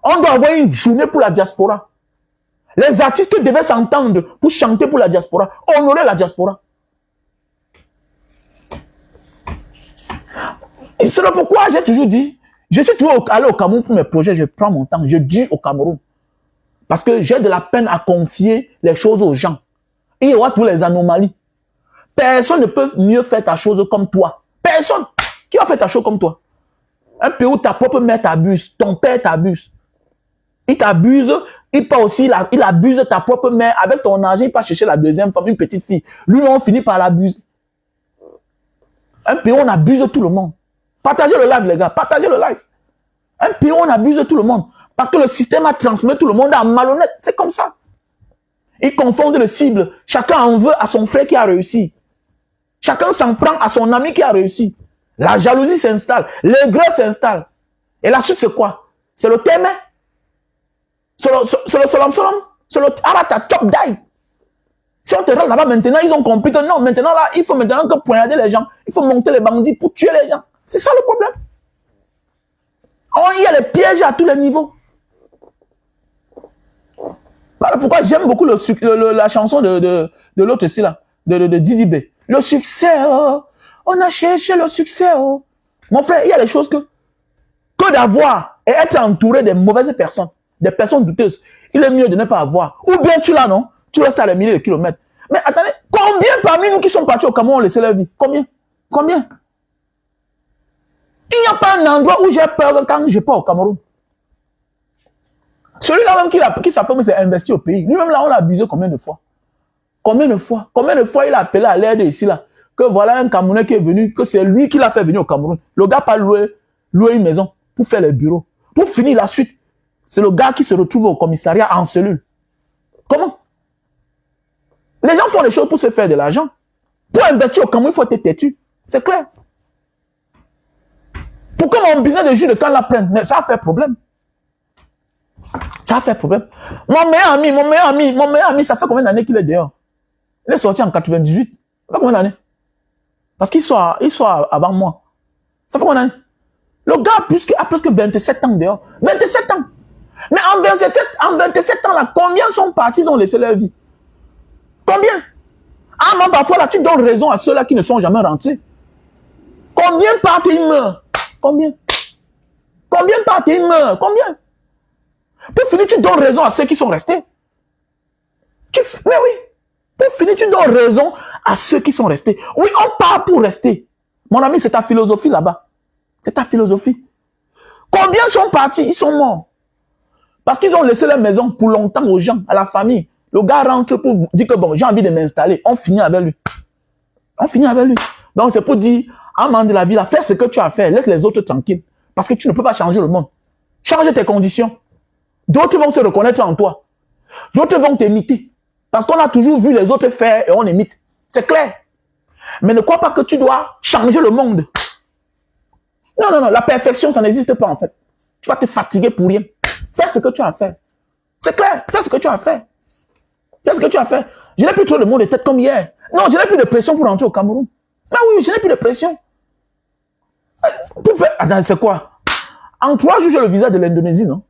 On doit avoir une journée pour la diaspora. Les artistes devaient s'entendre pour chanter pour la diaspora, honorer la diaspora. C'est pourquoi j'ai toujours dit, je suis toujours allé au Cameroun pour mes projets, je prends mon temps, je dis au Cameroun. Parce que j'ai de la peine à confier les choses aux gens. Il y aura toutes les anomalies. Personne ne peut mieux faire ta chose comme toi. Personne. Qui va faire ta chose comme toi? Un pays où ta propre mère t'abuse, ton père t'abuse. Il t'abuse, il abuse ta propre mère. Avec ton argent, il part chercher la deuxième femme, une petite fille. Lui, on finit par l'abuser. Un pays où on abuse tout le monde. Partagez le live, les gars. Partagez le live. Un pays où on abuse tout le monde. Parce que le système a transformé tout le monde en malhonnête. C'est comme ça. Ils confondent les cibles. Chacun en veut à son frère qui a réussi. Chacun s'en prend à son ami qui a réussi. La jalousie s'installe. L'aigreur s'installe. Et la suite, c'est quoi? C'est le thème. C'est le solom. C'est le arata chop die. Si on te rend là-bas maintenant, ils ont compris que non, maintenant là, il faut maintenant que poignarder les gens. Il faut monter les bandits pour tuer les gens. C'est ça le problème. Il y a les pièges à tous les niveaux. Voilà pourquoi j'aime beaucoup la chanson de l'autre ici là, de Didi B. Le succès, oh, on a cherché le succès. Oh. Mon frère, il y a des choses que d'avoir et être entouré de mauvaises personnes, des personnes douteuses, il est mieux de ne pas avoir. Ou bien tu l'as, non? Tu restes à des milliers de kilomètres. Mais attendez, combien parmi nous qui sont partis au Cameroun ont laissé leur vie? Combien? Il n'y a pas un endroit où j'ai peur quand je pars au Cameroun. Celui-là même qui s'appelle s'est investi au pays. Lui-même là, on l'a abusé combien de fois? Combien de fois il a appelé à l'aide ici là? Que voilà un Camerounais qui est venu, que c'est lui qui l'a fait venir au Cameroun. Le gars pas loué une maison pour faire les bureaux. Pour finir la suite, c'est le gars qui se retrouve au commissariat en cellule. Comment? Les gens font les choses pour se faire de l'argent. Pour investir au Cameroun, il faut être têtu. C'est clair. Pourquoi mon business de jus de canne la prenne? Mais ça a fait problème. Mon meilleur ami, ça fait combien d'années qu'il est dehors? Il est sorti en 98. Ça fait combien d'années? Parce qu'il soit avant moi. Ça fait combien d'années? Le gars a plus que 27 ans dehors. 27 ans. Mais en 27 ans là, combien sont partis, ils ont laissé leur vie? Combien? Ah non, parfois là, tu donnes raison à ceux-là qui ne sont jamais rentrés. Combien partent et ils meurent? Combien partent et ils meurent? Combien? Pour finir, tu donnes raison à ceux qui sont restés. Mais oui. Pour finir, tu donnes raison à ceux qui sont restés. Oui, on part pour rester. Mon ami, c'est ta philosophie là-bas. C'est ta philosophie. Combien sont partis? Ils sont morts. Parce qu'ils ont laissé leur maison pour longtemps aux gens, à la famille. Le gars rentre pour dire que bon, j'ai envie de m'installer. On finit avec lui. Donc c'est pour dire, Amant de la vie, là, fais ce que tu as à faire. Laisse les autres tranquilles. Parce que tu ne peux pas changer le monde. Change tes conditions. D'autres vont se reconnaître en toi. D'autres vont t'imiter. Parce qu'on a toujours vu les autres faire et on imite. C'est clair. Mais ne crois pas que tu dois changer le monde. Non, non, non. La perfection, ça n'existe pas en fait. Tu vas te fatiguer pour rien. Fais ce que tu as à faire. C'est clair. Fais ce que tu as à faire. Fais ce que tu as à faire. Je n'ai plus trop de mots de tête comme hier. Non, je n'ai plus de pression pour rentrer au Cameroun. Ah oui, je n'ai plus de pression. Pour faire... Attends, c'est quoi? En 3 jours, j'ai le visa de l'Indonésie, non?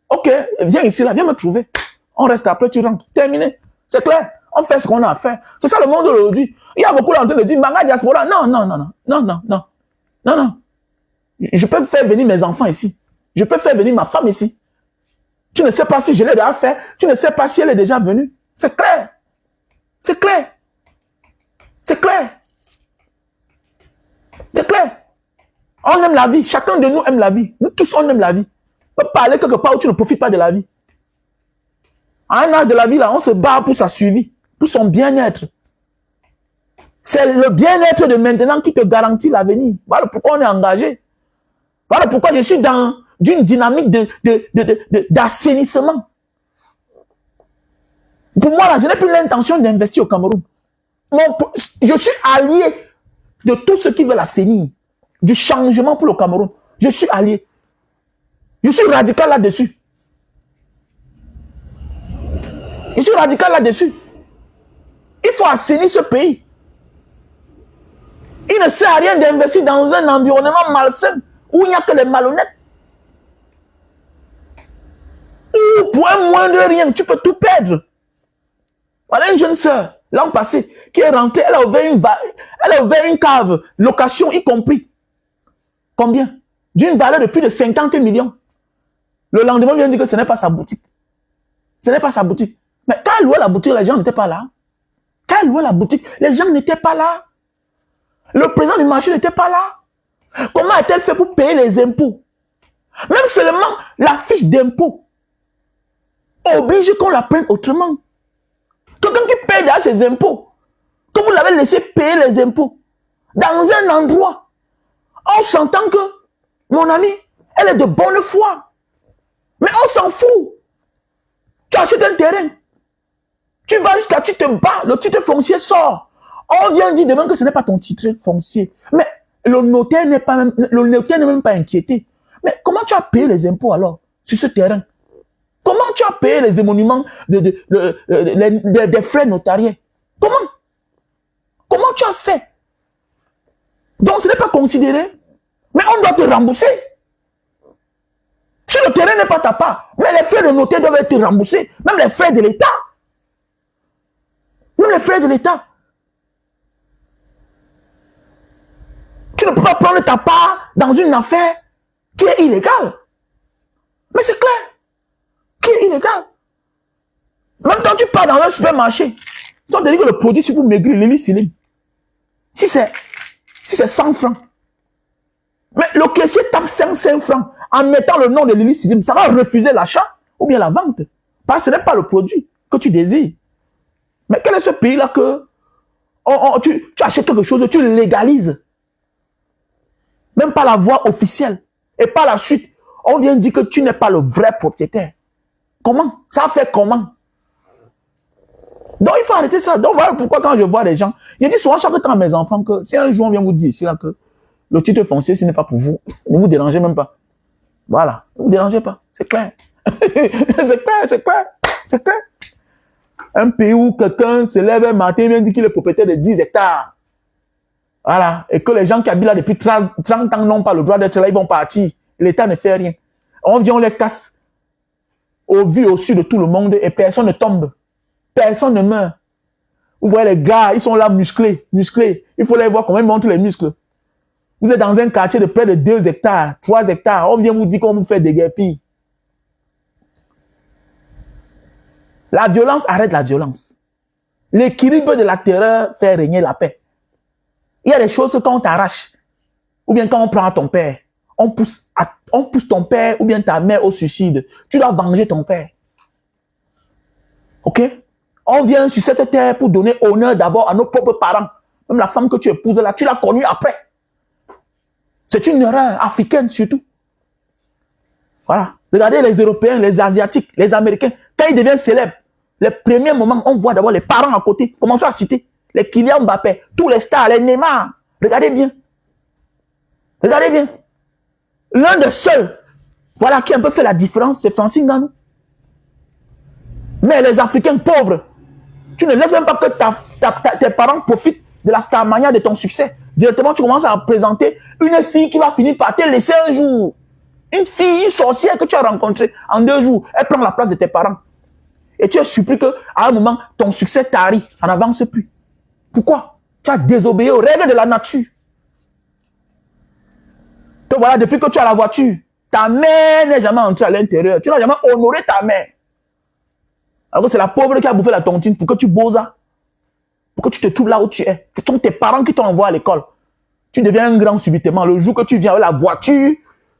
Ok, viens ici, là, viens me trouver. On reste après, tu rentres. Terminé. C'est clair. On fait ce qu'on a à faire. C'est ça le monde aujourd'hui. Il y a beaucoup d'entre eux qui disent, Manga diaspora. Non, non, non, non, non, non, non, non, non. Je peux faire venir mes enfants ici. Je peux faire venir ma femme ici. Tu ne sais pas si je l'ai déjà fait. Tu ne sais pas si elle est déjà venue. C'est clair. C'est clair. C'est clair. C'est clair. On aime la vie. Chacun de nous aime la vie. Nous tous, on aime la vie. On peut parler quelque part où tu ne profites pas de la vie. À un âge de la vie, là, on se bat pour sa survie, pour son bien-être. C'est le bien-être de maintenant qui te garantit l'avenir. Voilà pourquoi on est engagé. Voilà pourquoi je suis dans une dynamique d'assainissement. Pour moi, là, je n'ai plus l'intention d'investir au Cameroun. Je suis allié de tous ceux qui veulent assainir, du changement pour le Cameroun. Je suis allié. Je suis radical là-dessus. Je suis radical là-dessus. Il faut assainir ce pays. Il ne sert à rien d'investir dans un environnement malsain où il n'y a que des malhonnêtes. Ou pour un moindre rien, tu peux tout perdre. Voilà une jeune sœur, l'an passé, qui est rentrée, elle a ouvert une cave, location y compris. Combien? D'une valeur de plus de 50 millions. Le lendemain, on vient dire que ce n'est pas sa boutique. Ce n'est pas sa boutique. Mais quand elle louait la boutique, les gens n'étaient pas là. Quand elle louait la boutique, les gens n'étaient pas là. Le président du marché n'était pas là. Comment a-t-elle fait pour payer les impôts? Même seulement la fiche d'impôt oblige qu'on la prenne autrement. Quelqu'un qui paye déjà ses impôts, que vous l'avez laissé payer les impôts, dans un endroit, on s'entend que, mon ami, elle est de bonne foi. Mais on s'en fout. Tu achètes un terrain. Tu vas jusqu'à, tu te bats, le titre foncier sort. On vient dire demain que ce n'est pas ton titre foncier. Mais le notaire n'est même pas inquiété. Mais comment tu as payé les impôts alors sur ce terrain? Comment tu as payé les émoluments des frais notariés? Comment? Comment tu as fait? Donc ce n'est pas considéré. Mais on doit te rembourser. Si le terrain n'est pas ta part, mais les frais de notaire doivent être remboursés. Même les frais de l'État. Même les frais de l'État. Tu ne peux pas prendre ta part dans une affaire qui est illégale. Mais c'est clair. Qui est illégal. Même quand tu pars dans un supermarché, ils ont dit que le produit, si vous maigrir, l'hélicilline. Si c'est 100 francs. Mais le caissier tape 5 francs en mettant le nom de l'hélicilline. Ça va refuser l'achat ou bien la vente. Parce que ce n'est pas le produit que tu désires. Mais quel est ce pays-là que tu achètes quelque chose, tu le légalises. Même par la voie officielle. Et par la suite, on vient dire que tu n'es pas le vrai propriétaire. Comment? Ça fait comment? Donc il faut arrêter ça. Donc voilà pourquoi quand je vois des gens, je dis souvent chaque temps à mes enfants que si un jour on vient vous dire ici là que le titre foncier ce n'est pas pour vous, ne vous dérangez même pas. Voilà, ne vous dérangez pas, c'est clair. C'est clair, c'est clair, c'est clair. Un pays où quelqu'un se lève un matin et vient dire qu'il est propriétaire de 10 hectares. Voilà, et que les gens qui habitent là depuis 30 ans n'ont pas le droit d'être là, ils vont partir. L'État ne fait rien. On vient, on les casse au vu au su de tout le monde et personne ne tombe. Personne ne meurt. Vous voyez les gars, ils sont là musclés, musclés. Il faut les voir comment ils montrent les muscles. Vous êtes dans un quartier de près de 2 hectares, 3 hectares. On vient vous dire qu'on vous fait des guépilles. La violence arrête la violence. L'équilibre de la terreur fait régner la paix. Il y a des choses que quand on t'arrache, ou bien quand on prend ton père, on pousse ton père ou bien ta mère au suicide. Tu dois venger ton père. Ok? On vient sur cette terre pour donner honneur d'abord à nos propres parents. Même la femme que tu épouses là, tu l'as connue après. C'est une erreur africaine surtout. Voilà. Regardez les Européens, les Asiatiques, les Américains. Quand ils deviennent célèbres, les premiers moments, on voit d'abord les parents à côté. Commencez à citer. Les Kylian Mbappé, tous les stars, les Neymar. Regardez bien. Regardez bien. L'un des seuls, voilà, qui a un peu fait la différence, c'est Francine Ngannou. Mais les Africains pauvres, tu ne laisses même pas que tes parents profitent de la starmania de ton succès. Directement, tu commences à présenter une fille qui va finir par te laisser un jour. Une fille, une sorcière que tu as rencontrée en 2 jours, elle prend la place de tes parents. Et tu es surpris qu'à un moment, ton succès tarit, ça n'avance plus. Pourquoi? Tu as désobéi aux règles de la nature. Donc voilà, depuis que tu as la voiture, ta mère n'est jamais entrée à l'intérieur. Tu n'as jamais honoré ta mère. Alors que c'est la pauvre qui a bouffé la tontine pour que tu bosses, pour que tu te trouves là où tu es. Ce sont tes parents qui t'ont envoyé à l'école. Tu deviens un grand subitement. Le jour que tu viens avec la voiture,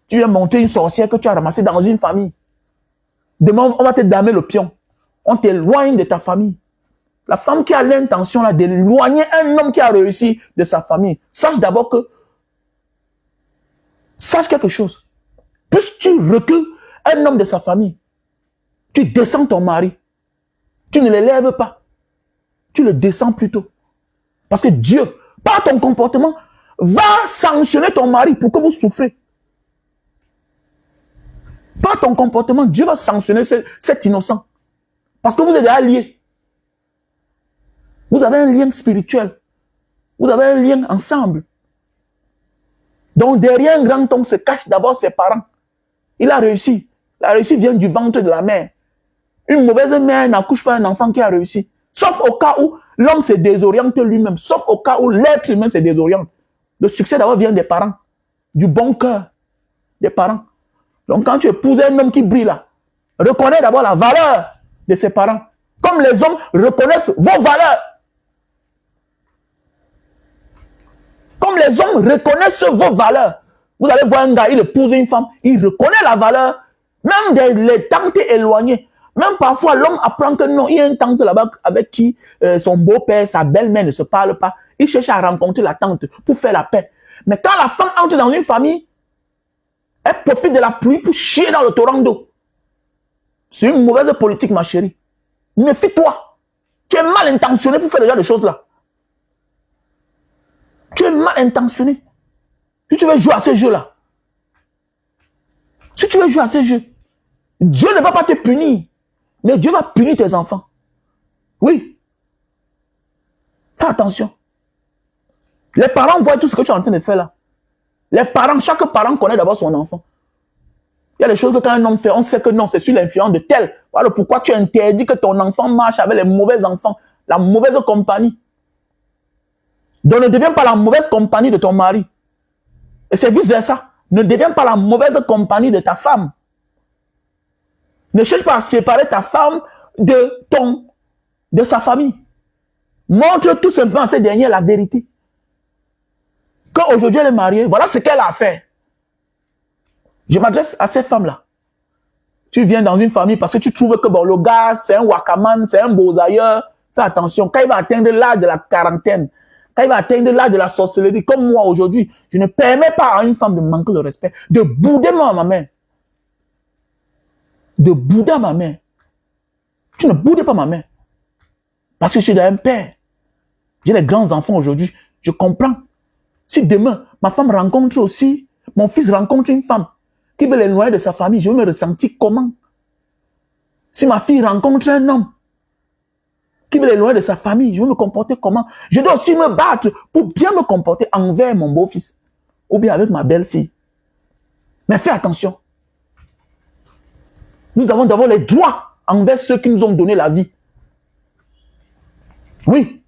tu viens monter une sorcière que tu as ramassée dans une famille. Demain, on va te damer le pion. On t'éloigne de ta famille. La femme qui a l'intention là d'éloigner un homme qui a réussi de sa famille, sache d'abord que, sache quelque chose. Plus tu recules un homme de sa famille, tu descends ton mari. Tu ne l'élèves pas. Tu le descends plutôt. Parce que Dieu, par ton comportement, va sanctionner ton mari pour que vous souffrez. Par ton comportement, Dieu va sanctionner cet innocent. Parce que vous êtes déjà liés. Vous avez un lien spirituel. Vous avez un lien ensemble. Donc derrière un grand homme se cachent d'abord ses parents. Il a réussi. La réussite vient du ventre de la mère. Une mauvaise mère n'accouche pas un enfant qui a réussi. Sauf au cas où l'homme se désoriente lui-même. Sauf au cas où l'être humain se désoriente. Le succès d'abord vient des parents. Du bon cœur des parents. Donc quand tu épouses un homme qui brille là, reconnais d'abord la valeur de ses parents. Comme les hommes reconnaissent vos valeurs. Comme les hommes reconnaissent vos valeurs. Vous allez voir un gars, il épouse une femme, il reconnaît la valeur. Même des tantes éloignées. Même parfois, l'homme apprend que non, il y a une tante là-bas avec qui son beau-père, sa belle-mère ne se parlent pas. Il cherche à rencontrer la tante pour faire la paix. Mais quand la femme entre dans une famille, elle profite de la pluie pour chier dans le torrent d'eau. C'est une mauvaise politique, ma chérie. Méfie-toi. Tu es mal intentionné pour faire ce genre de choses-là. Tu es mal intentionné. Si tu veux jouer à ce jeu-là, si tu veux jouer à ce jeu, Dieu ne va pas te punir, mais Dieu va punir tes enfants. Oui. Fais attention. Les parents voient tout ce que tu es en train de faire là. Les parents, chaque parent connaît d'abord son enfant. Il y a des choses que quand un homme fait, on sait que non, c'est sur l'influence de tel. Voilà pourquoi tu interdis que ton enfant marche avec les mauvais enfants, la mauvaise compagnie. Donc ne deviens pas la mauvaise compagnie de ton mari. Et c'est vice-versa. Ne deviens pas la mauvaise compagnie de ta femme. Ne cherche pas à séparer ta femme de sa famille. Montre tout simplement à ces derniers la vérité. Quand aujourd'hui elle est mariée, voilà ce qu'elle a fait. Je m'adresse à ces femmes-là. Tu viens dans une famille parce que tu trouves que bon, le gars, c'est un wakaman, c'est un bosailleur. Fais attention, quand il va atteindre l'âge de la quarantaine, quand il va atteindre l'âge de la sorcellerie, comme moi aujourd'hui, je ne permets pas à une femme de manquer le respect, de bouder ma mère. De bouder ma mère. Tu ne boudes pas ma mère. Parce que je suis un père. J'ai des grands enfants aujourd'hui. Je comprends. Si demain, ma femme rencontre aussi, mon fils rencontre une femme qui veut l'éloigner de sa famille, je vais me ressentir comment? Si ma fille rencontre un homme qui veut l'éloigner de sa famille, je vais me comporter comment? Je dois aussi me battre pour bien me comporter envers mon beau-fils ou bien avec ma belle-fille. Mais fais attention. Nous avons d'abord les droits envers ceux qui nous ont donné la vie. Oui,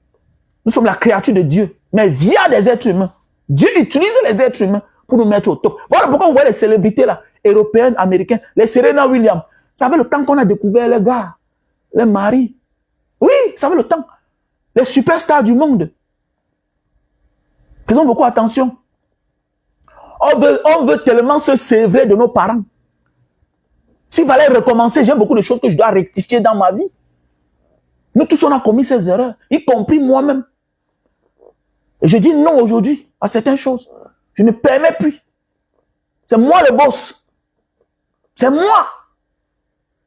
nous sommes la créature de Dieu, mais via des êtres humains. Dieu utilise les êtres humains pour nous mettre au top. Voilà pourquoi vous voyez les célébrités là, européennes, américaines, les Serena Williams. Ça fait le temps qu'on a découvert les gars, les maris. Oui, ça fait le temps. Les superstars du monde. Faisons beaucoup attention. On veut tellement se sévrer de nos parents. S'il fallait recommencer, j'ai beaucoup de choses que je dois rectifier dans ma vie. Nous tous, on a commis ces erreurs, y compris moi-même. Et je dis non aujourd'hui à certaines choses. Je ne permets plus. C'est moi le boss. C'est moi.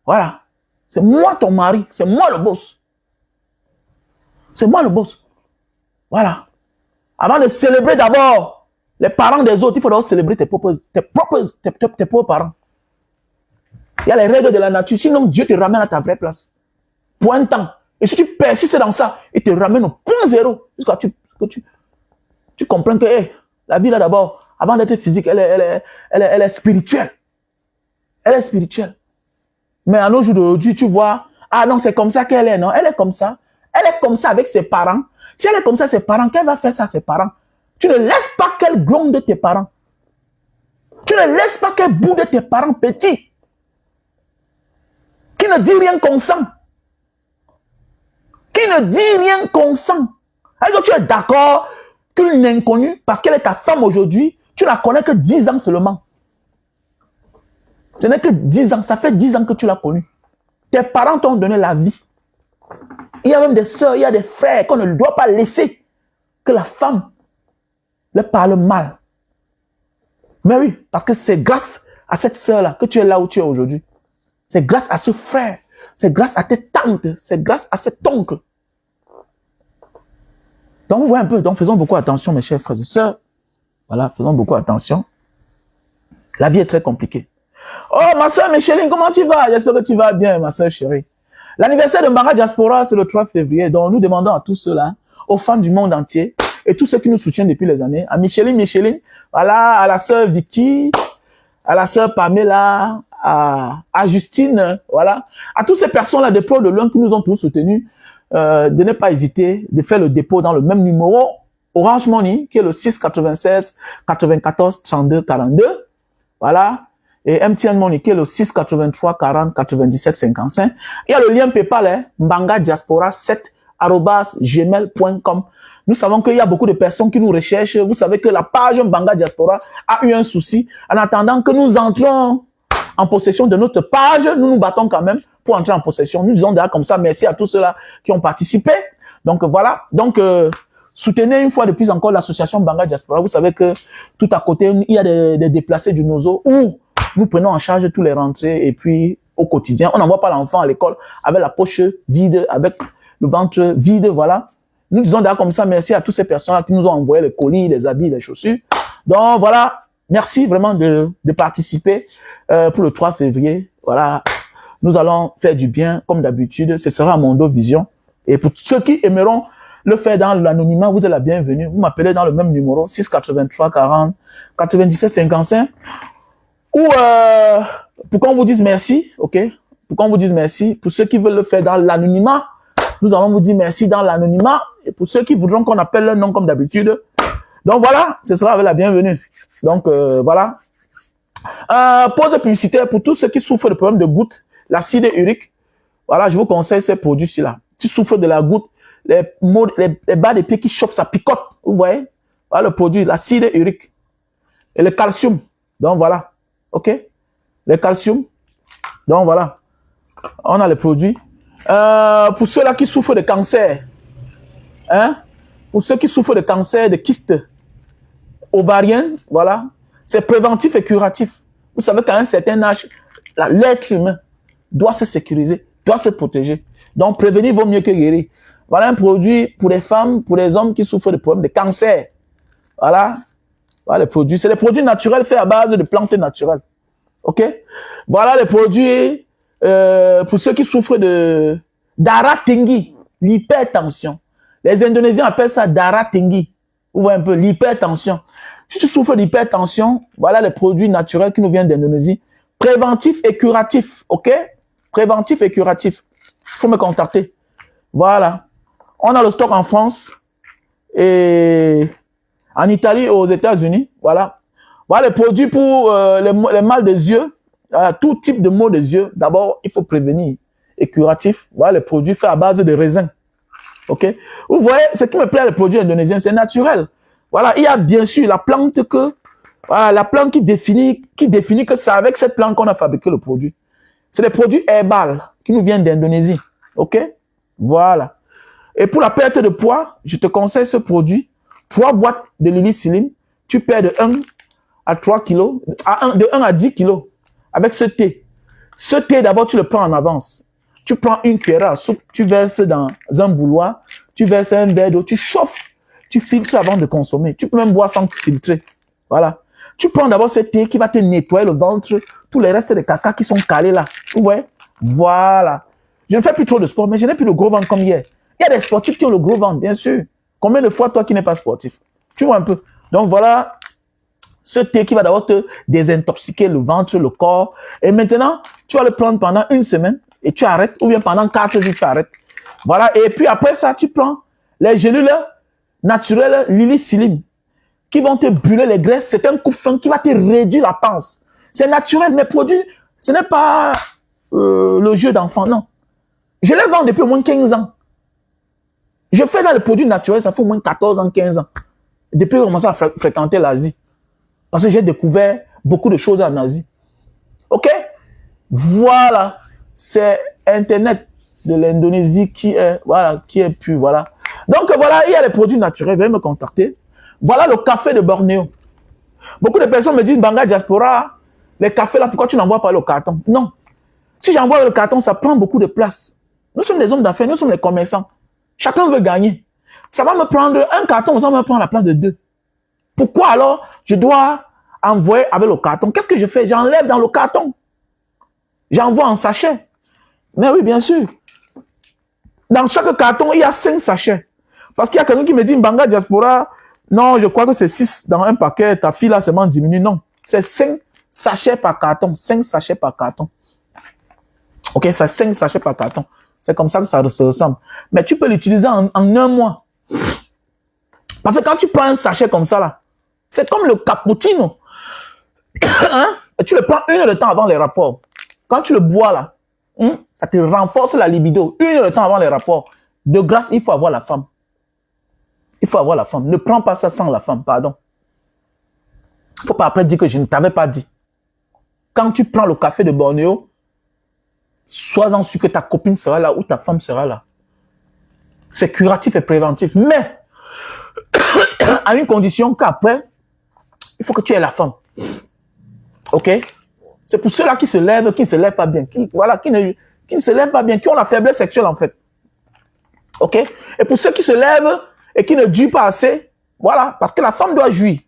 Voilà. C'est moi ton mari. C'est moi le boss. C'est moi le boss. Voilà. Avant de célébrer d'abord les parents des autres, il faut d'abord célébrer tes propres parents. Il y a les règles de la nature. Sinon, Dieu te ramène à ta vraie place. Pour un temps. Et si tu persistes dans ça, il te ramène au point zéro. Jusqu'à ce que tu comprends que la vie là d'abord, avant d'être physique, elle est spirituelle. Elle est spirituelle. Mais à nos jours d'aujourd'hui, tu vois, ah non, c'est comme ça qu'elle est, non? Elle est comme ça. Elle est comme ça avec ses parents. Si elle est comme ça, ses parents, qu'elle va faire ça à ses parents? Tu ne laisses pas qu'elle gronde tes parents. Tu ne laisses pas qu'elle boude tes parents petits. Qui ne dit rien consent. Qui ne dit rien consent. Est-ce que tu es d'accord qu'une inconnue, parce qu'elle est ta femme aujourd'hui, tu la connais que 10 ans seulement? Ce n'est que 10 ans, ça fait 10 ans que tu l'as connue. Tes parents t'ont donné la vie. Il y a même des sœurs, il y a des frères qu'on ne doit pas laisser que la femme leur parle mal. Mais oui, parce que c'est grâce à cette sœur-là que tu es là où tu es aujourd'hui. C'est grâce à ce frère, c'est grâce à tes tantes, c'est grâce à cet oncle. Donc, vous voyez un peu, donc faisons beaucoup attention, mes chers frères et sœurs. Voilà, faisons beaucoup attention. La vie est très compliquée. Oh, ma soeur Micheline, comment tu vas? J'espère que tu vas bien, ma soeur chérie. L'anniversaire de Mbanga Diaspora, c'est le 3 février. Donc, nous demandons à tous ceux-là, aux femmes du monde entier, et tous ceux qui nous soutiennent depuis les années, à Micheline, voilà, à la soeur Vicky, à la soeur Pamela, à Justine, voilà, à toutes ces personnes-là de pro de loin qui nous ont tous soutenus, de ne pas hésiter de faire le dépôt dans le même numéro Orange Money, qui est le 6 96 94 32 42, voilà. Et MTN Money, qui est le 6 83 40 97 55. Il y a le lien PayPal, hein, mbangadiaspora7@gmail.com. Nous savons qu'il y a beaucoup de personnes qui nous recherchent. Vous savez que la page Mbanga Diaspora a eu un souci. En attendant que nous entrons en possession de notre page, nous nous battons quand même pour entrer en possession. Nous disons déjà comme ça, merci à tous ceux-là qui ont participé. Donc voilà. Donc, soutenez une fois de plus encore l'association Mbanga Diaspora. Vous savez que tout à côté, il y a des déplacés du Nozo où nous prenons en charge tous les rentrées et puis au quotidien, on n'envoie pas l'enfant à l'école avec la poche vide, avec le ventre vide, voilà. Nous disons d'ailleurs comme ça, merci à toutes ces personnes-là qui nous ont envoyé les colis, les habits, les chaussures. Donc voilà, merci vraiment de participer pour le 3 février. Voilà, nous allons faire du bien comme d'habitude. Ce sera à Mondo Vision. Et pour ceux qui aimeront le faire dans l'anonymat, vous êtes la bienvenue. Vous m'appelez dans le même numéro, 6 83 40 97 55. Ou pour qu'on vous dise merci, ok? Pour qu'on vous dise merci. Pour ceux qui veulent le faire dans l'anonymat, nous allons vous dire merci dans l'anonymat. Et pour ceux qui voudront qu'on appelle leur nom comme d'habitude. Donc voilà, ce sera avec la bienvenue. Donc voilà. Pause publicitaire pour tous ceux qui souffrent de problèmes de goutte, l'acide urique. Voilà, je vous conseille ces produits-ci là. Tu souffres de la goutte, les bas des pieds qui chauffent, ça picote. Vous voyez? Voilà le produit, l'acide urique. Et le calcium. Donc voilà. Ok, le calcium. Donc voilà, on a les produits. Pour ceux-là qui souffrent de cancer, hein, pour ceux qui souffrent de cancer, de kystes ovariens, voilà, c'est préventif et curatif. Vous savez qu'à un certain âge, l'être humain doit se sécuriser, doit se protéger. Donc prévenir vaut mieux que guérir. Voilà un produit pour les femmes, pour les hommes qui souffrent de problèmes de cancer. Voilà. Voilà les produits. C'est des produits naturels faits à base de plantes naturelles. Ok? Voilà les produits pour ceux qui souffrent de d'aratengi, l'hypertension. Les Indonésiens appellent ça d'aratengi. Vous voyez un peu l'hypertension. Si tu souffres d'hypertension, voilà les produits naturels qui nous viennent d'Indonésie. Préventif et curatif. Ok? Préventif et curatif. Il faut me contacter. Voilà. On a le stock en France et en Italie et aux États-Unis, voilà. Voilà les produits pour les mal des yeux, voilà, tout type de maux des yeux. D'abord, il faut prévenir et curatif. Voilà les produits faits à base de raisin. Ok. Vous voyez, ce qui me plaît les produits indonésiens, c'est naturel. Voilà, il y a bien sûr la plante voilà, la plante qui définit que c'est avec cette plante qu'on a fabriqué le produit. C'est des produits herbales qui nous viennent d'Indonésie. Ok. Voilà. Et pour la perte de poids, je te conseille ce produit. 3 boîtes de Lily Slim, tu perds de 1 à 3 kilos, de 1 à 10 kilos, avec ce thé. Ce thé, d'abord, tu le prends en avance. Tu prends une cuillère à soupe, tu verses dans un bouilloire, tu verses un verre d'eau, tu chauffes, tu filtres avant de consommer. Tu peux même boire sans filtrer. Voilà. Tu prends d'abord ce thé qui va te nettoyer le ventre, tous les restes de caca qui sont calés là. Ouais. Voilà. Je ne fais plus trop de sport, mais je n'ai plus le gros ventre comme hier. Il y a des sportifs qui ont le gros ventre, bien sûr. Combien de fois, toi qui n'es pas sportif? Tu vois un peu. Donc voilà, ce thé qui va d'abord te désintoxiquer le ventre, le corps. Et maintenant, tu vas le prendre pendant 1 semaine et tu arrêtes. Ou bien pendant 4 jours, tu arrêtes. Voilà. Et puis après ça, tu prends les gélules naturelles Lily Slim qui vont te brûler les graisses. C'est un coupe-fin qui va te réduire la panse. C'est naturel, mais produit, ce n'est pas le jeu d'enfant, non. Je les vends depuis au moins 15 ans. Je fais dans les produits naturels, ça fait au moins 14 ans, 15 ans. Depuis que j'ai commencé à fréquenter l'Asie. Parce que j'ai découvert beaucoup de choses en Asie. OK? Voilà. C'est Internet de l'Indonésie qui est, voilà, qui est pu, voilà. Donc voilà, il y a les produits naturels, veuillez me contacter. Voilà le café de Bornéo. Beaucoup de personnes me disent, Banga Diaspora, les cafés là, pourquoi tu n'envoies pas le carton? Non. Si j'envoie le carton, ça prend beaucoup de place. Nous sommes des hommes d'affaires, nous sommes des commerçants. Chacun veut gagner. Ça va me prendre un carton, ça va me prendre la place de 2. Pourquoi alors je dois envoyer avec le carton? Qu'est-ce que je fais? J'enlève dans le carton. J'envoie en sachet. Mais oui, bien sûr. Dans chaque carton, il y a 5 sachets. Parce qu'il y a quelqu'un qui me dit, Banga Diaspora, non, je crois que c'est 6 dans un paquet, ta fille là seulement diminue. Non, c'est 5 sachets par carton. 5 sachets par carton. Ok, c'est 5 sachets par carton. C'est comme ça que ça se ressemble. Mais tu peux l'utiliser en 1 mois. Parce que quand tu prends un sachet comme ça là, c'est comme le cappuccino. Hein? Et tu le prends 1 heure de temps avant les rapports. Quand tu le bois là, ça te renforce la libido. 1 heure de temps avant les rapports. De grâce, il faut avoir la femme. Il faut avoir la femme. Ne prends pas ça sans la femme, pardon. Il ne faut pas après dire que je ne t'avais pas dit. Quand tu prends le café de Bornéo, sois-en sûr que ta copine sera là ou ta femme sera là. C'est curatif et préventif. Mais, à une condition qu'après, il faut que tu aies la femme. OK? C'est pour ceux-là qui se lèvent, qui ne se lèvent pas bien. Qui ne se lèvent pas bien, qui ont la faiblesse sexuelle en fait. OK? Et pour ceux qui se lèvent et qui ne durent pas assez, voilà, parce que la femme doit jouir.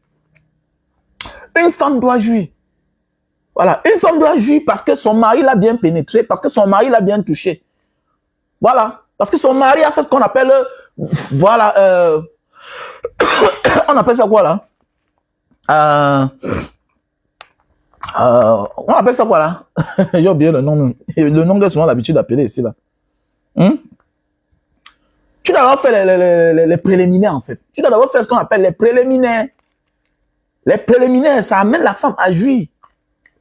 Une femme doit jouir. Voilà, une femme doit jouir parce que son mari l'a bien pénétré, parce que son mari l'a bien touché. Voilà, parce que son mari a fait ce qu'on appelle, voilà, on appelle ça quoi là? On appelle ça quoi là? J'ai oublié le nom. Le nom que j'ai souvent l'habitude d'appeler ici là. Tu dois d'abord faire les préliminaires en fait. Tu dois d'abord faire ce qu'on appelle les préliminaires. Les préliminaires, ça amène la femme à jouir.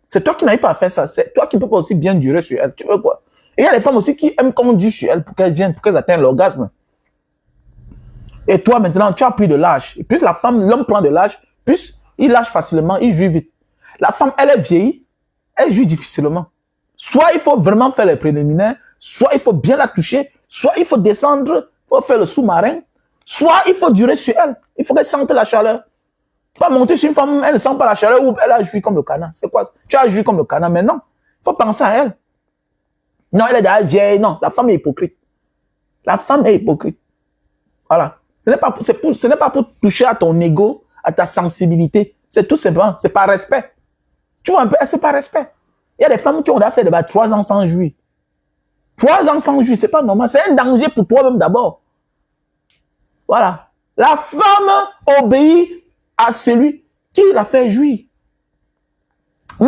C'est toi qui n'arrives pas à faire ça. C'est toi qui ne peux pas aussi bien durer sur elle. Tu veux quoi? Et il y a des femmes aussi qui aiment qu'on dure sur elles pour qu'elles viennent, pour qu'elles atteignent l'orgasme. Et toi, maintenant, tu as pris de l'âge. Et plus la femme, l'homme prend de l'âge, plus il lâche facilement, il jouit vite. La femme, elle est vieillie, elle jouit difficilement. Soit il faut vraiment faire les préliminaires, soit il faut bien la toucher, soit il faut descendre, il faut faire le sous-marin, soit il faut durer sur elle. Il faut qu'elle sente la chaleur. Pas monter sur une femme, elle ne sent pas la chaleur ou elle a joui comme le canard. C'est quoi? Tu as joui comme le canard, mais non. Il faut penser à elle. Non, elle est déjà vieille. Non, la femme est hypocrite. La femme est hypocrite. Voilà. Ce n'est pas pour toucher à ton ego, à ta sensibilité. C'est tout simplement, c'est par respect. Tu vois un peu, c'est par respect. Il y a des femmes qui ont déjà fait 3 ans sans jouir. 3 ans sans jouir, c'est pas normal. C'est un danger pour toi-même d'abord. Voilà. La femme obéit à celui qui la fait jouir. Mais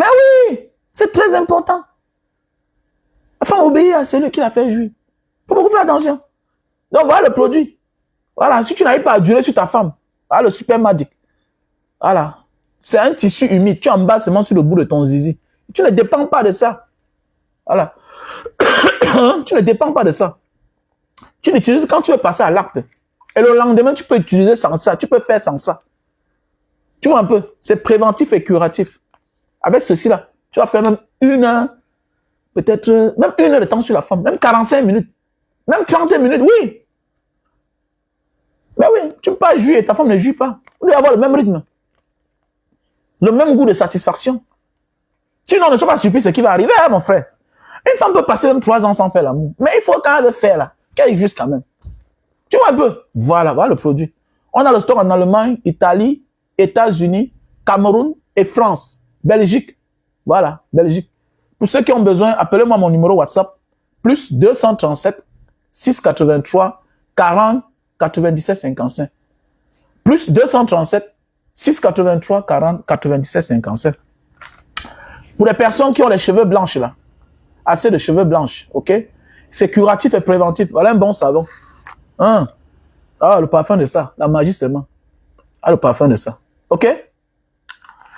oui, c'est très important. La femme obéit à celui qui la fait jouir. Il faut beaucoup faire attention. Donc voilà le produit. Voilà, si tu n'arrives pas à durer sur ta femme, voilà le Super Magic. Voilà. C'est un tissu humide. Tu emballes seulement sur le bout de ton zizi. Tu ne dépends pas de ça. Voilà. Tu ne dépends pas de ça. Tu l'utilises quand tu veux passer à l'acte. Et le lendemain, tu peux utiliser sans ça. Tu peux faire sans ça. Tu vois un peu, c'est préventif et curatif. Avec ceci-là, tu vas faire même 1 heure, peut-être même 1 heure de temps sur la femme, même 45 minutes, même 30 minutes, oui. Mais oui, tu ne peux pas jouir, ta femme ne joue pas. Vous devez avoir le même rythme. Le même goût de satisfaction. Sinon, ne sois pas surpris ce qui va arriver, hein, mon frère. Une femme peut passer même 3 ans sans faire l'amour. Mais il faut quand même le faire, là. Qu'elle est juste quand même. Tu vois un peu? Voilà, voilà le produit. On a le stock en Allemagne, Italie, États-Unis, Cameroun et France. Belgique. Voilà, Belgique. Pour ceux qui ont besoin, appelez-moi mon numéro WhatsApp. Plus 237 683 40 97 55. Plus 237 683 40 97 55. Pour les personnes qui ont les cheveux blancs là, assez de cheveux blancs, ok? C'est curatif et préventif. Voilà un bon savon. Hein? Ah, le parfum de ça. La magie seulement. Ah, le parfum de ça. Ok?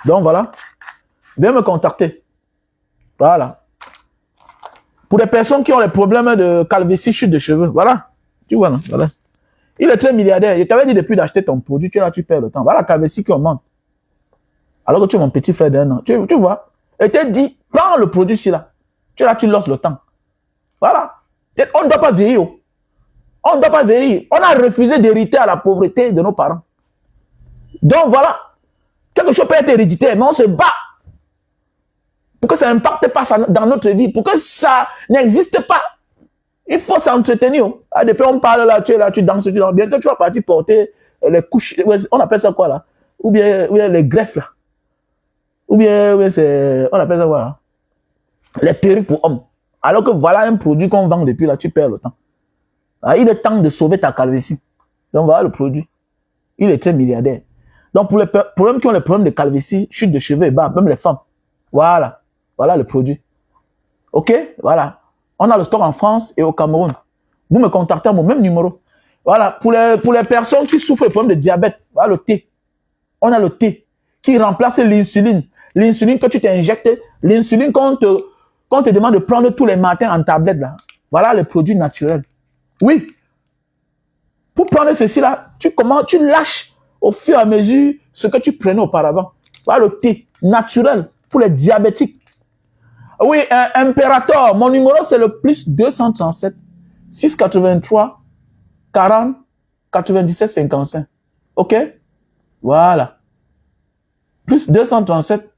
Donc voilà. Viens me contacter. Voilà. Pour les personnes qui ont les problèmes de calvitie, chute de cheveux. Voilà. Tu vois, là. Voilà. Il est très milliardaire. Je t'avais dit depuis d'acheter ton produit. Tu es là, tu perds le temps. Voilà la calvitie qui augmente. Alors que tu es mon petit frère d'un an. Tu vois? Et t'es dit, prends le produit ici là. Tu es là, tu losses le temps. Voilà. On ne doit pas vieillir. On ne doit pas vieillir. On a refusé d'hériter à la pauvreté de nos parents. Donc voilà. Quelque chose peut être héréditaire, mais on se bat pour que ça n'impacte pas ça dans notre vie, pour que ça n'existe pas. Il faut s'entretenir. Ah, depuis on parle là, tu danses, tu danses. Bientôt tu vas partir porter les couches, on appelle ça quoi là? Ou bien les greffes là. Ou bien on appelle ça quoi là? Les perruques pour hommes. Alors que voilà un produit qu'on vend depuis là, tu perds le temps. Ah, il est temps de sauver ta calvitie. Donc voilà le produit. Il est très milliardaire. Donc pour les problèmes qui ont les problèmes de calvitie, chute de cheveux et barbe, même les femmes. Voilà. Voilà le produit. Ok? Voilà. On a le stock en France et au Cameroun. Vous me contactez à mon même numéro. Voilà. Pour les personnes qui souffrent de problèmes de diabète, voilà le thé. On a le thé qui remplace l'insuline. L'insuline que tu t'injectes, l'insuline qu'on te demande de prendre tous les matins en tablette là. Voilà le produit naturel. Oui. Pour prendre ceci là, tu lâches au fur et à mesure ce que tu prenais auparavant. Voilà le thé naturel pour les diabétiques. Oui, Imperator, mon numéro c'est le plus 237 683 40 97 55. Ok? Voilà. Plus 237.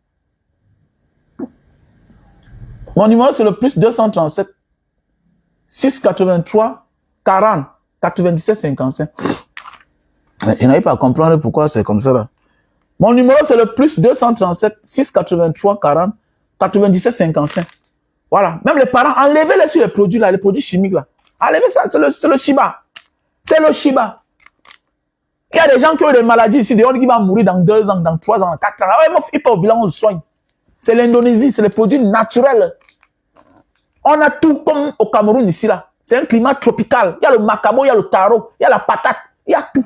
Mon numéro c'est le plus 237 683 40 97 55. Je n'arrive pas à comprendre pourquoi c'est comme ça là. Mon numéro c'est le plus 237 683 40 97 55. Voilà. Même les parents, enlevez-les sur les produits là, les produits chimiques là. Enlevez ça, c'est le Shiba. C'est le Shiba. Il y a des gens qui ont des maladies ici, des gens qui vont mourir dans 2 ans, dans 3 ans, dans 4 ans. Ah ouais, mon fils, pas au bilan, on le soigne. C'est l'Indonésie, c'est les produits naturels. On a tout comme au Cameroun ici là. C'est un climat tropical. Il y a le macabo, il y a le taro, il y a la patate, il y a tout.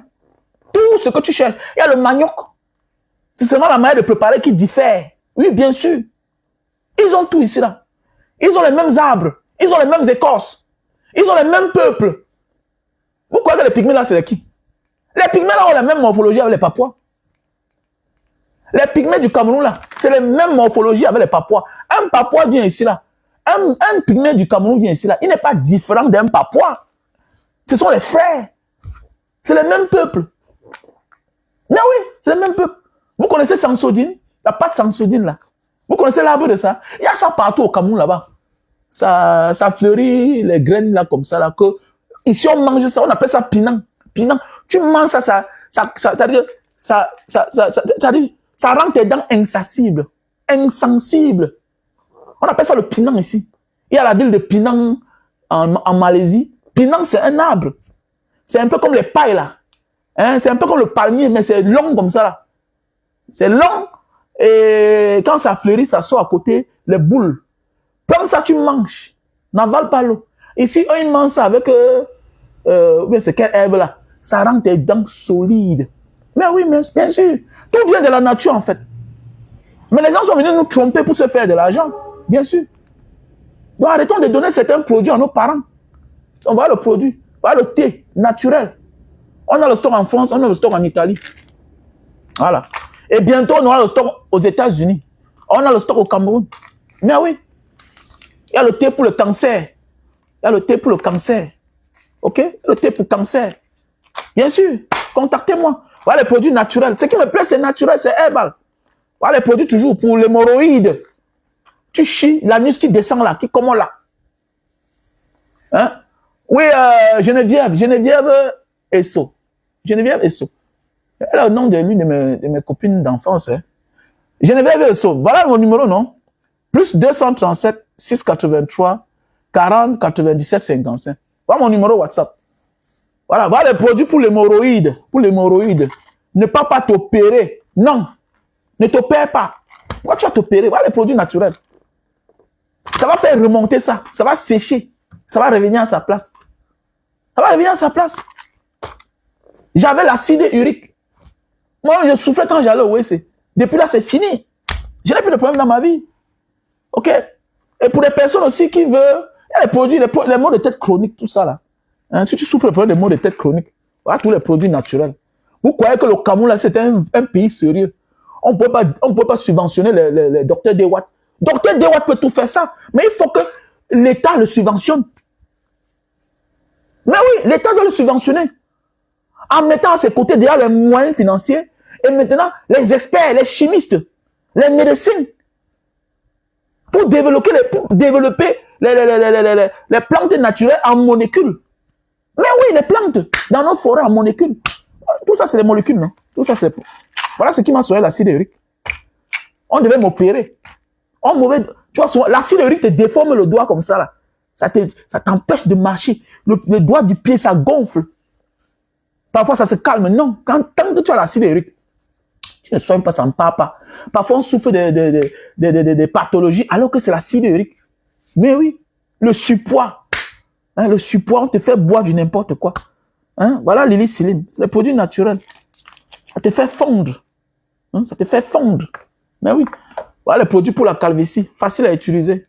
Tout ce que tu cherches. Il y a le manioc. C'est seulement la manière de préparer qui diffère. Oui, bien sûr. Ils ont tout ici là. Ils ont les mêmes arbres. Ils ont les mêmes écorces. Ils ont les mêmes peuples. Vous croyez que les pygmées là, c'est qui? Les pygmées là ont la même morphologie avec les Papouas. Les pygmées du Cameroun là, c'est la même morphologie avec les Papouas. Un Papouas vient ici là. Un pygmée du Cameroun vient ici là. Il n'est pas différent d'un Papouas. Ce sont les frères. C'est le même peuple. Mais oui, c'est le même peuple. Vous connaissez Sansodine? La pâte Sansodine là. Vous connaissez l'arbre de ça? Il y a ça partout au Cameroun là-bas. Ça fleurit les graines là comme ça là. Que, ici on mange ça, on appelle ça pinang. Pinang. Tu manges ça, ça rend tes dents insensibles. Insensibles. On appelle ça le pinang ici. Il y a la ville de Pinang en Malaisie. Pinang c'est un arbre. C'est un peu comme les pailles là. Hein? C'est un peu comme le palmier, mais c'est long comme ça là. C'est long. Et quand ça fleurit, ça sort à côté, les boules. Comme ça, tu manges. N'avale pas l'eau. Ici, ils mangent ça avec... c'est quelle herbe là? Ça rend tes dents solides. Mais oui, mais bien sûr. Tout vient de la nature, en fait. Mais les gens sont venus nous tromper pour se faire de l'argent. Bien sûr. Donc, arrêtons de donner certains produits à nos parents. On va le produit. On va le thé naturel. On a le stock en France, on a le stock en Italie. Voilà. Et bientôt, on aura le stock aux États-Unis. On a le stock au Cameroun. Mais oui. Il y a le thé pour le cancer. Il y a le thé pour le cancer. OK? Le thé pour cancer. Bien sûr. Contactez-moi. Voilà les produits naturels. Ce qui me plaît, c'est naturel, c'est herbal. Voilà les produits toujours pour l'hémorroïde. Tu chies, la muscle qui descend là, qui comment là. Hein? Oui, Geneviève Esso. Geneviève Esso. Elle a le nom de l'une de mes copines d'enfance. Hein. Geneviève Esso. Voilà mon numéro, non? Plus 237 683 40 97 55. Voilà mon numéro WhatsApp. Voilà, voilà les produits pour l'hémorroïde. Pour l'hémorroïde. Ne pas t'opérer. Non. Ne t'opère pas. Pourquoi tu vas t'opérer? Voilà les produits naturels. Ça va faire remonter ça. Ça va sécher. Ça va revenir à sa place. Ça va revenir à sa place. J'avais l'acide urique. Moi, je souffrais quand j'allais au WC. Depuis là, c'est fini. Je n'ai plus de problème dans ma vie. OK? Et pour les personnes aussi qui veulent, il y a les produits, les maux de tête chroniques, tout ça là. Hein, si tu souffres de problème de maux de tête chroniques, voilà tous les produits naturels. Vous croyez que le Cameroun là, c'est un pays sérieux? On ne peut pas subventionner les docteurs Dewat. Docteur Dewat peut tout faire ça, mais il faut que l'État le subventionne. Mais oui, l'État doit le subventionner. En mettant à ses côtés déjà les moyens financiers et maintenant les experts, les chimistes, les médecins pour développer les plantes naturelles en molécules. Mais oui, les plantes dans nos forêts en molécules. Tout ça, c'est les molécules, non? Tout ça, c'est... Voilà ce qui m'a sauvé l'acide urique. On devait m'opérer. Tu vois, l'acide urique te déforme le doigt comme ça, là. Ça t'empêche de marcher. Le doigt du pied, ça gonfle. Parfois, ça se calme. Non, tant que tu as l'acide urique, tu ne soignes pas, ça ne part pas. Parfois, on souffre de pathologies alors que c'est l'acide urique. Mais oui, le surpoids. Hein, le surpoids, on te fait boire du n'importe quoi. Hein, voilà l'hélicilline. C'est les produits naturels. Ça te fait fondre. Hein, ça te fait fondre. Mais oui. Voilà les produits pour la calvitie. Facile à utiliser.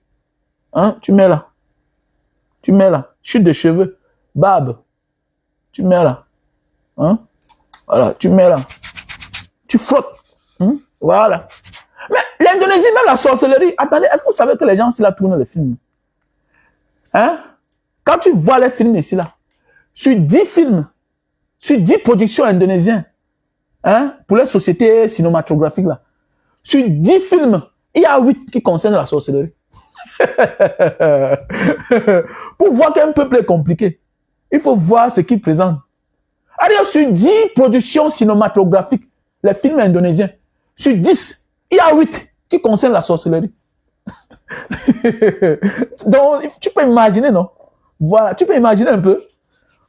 Hein, tu mets là. Tu mets là. Chute de cheveux. Barbe. Tu mets là. Hein? Voilà, tu mets là. Tu frottes. Hein? Voilà. Mais l'Indonésie, même la sorcellerie. Attendez, est-ce que vous savez que les gens ici là tournent les films? Hein? Quand tu vois les films ici là, sur 10 films, sur 10 productions indonésiennes, hein, pour les sociétés cinématographiques là, sur 10 films, il y a 8 qui concernent la sorcellerie. Pour voir qu'un peuple est compliqué, il faut voir ce qu'il présente. Alors, sur 10 productions cinématographiques, les films indonésiens, sur 10, il y a 8 qui concernent la sorcellerie. Donc, tu peux imaginer, non? Voilà, tu peux imaginer un peu.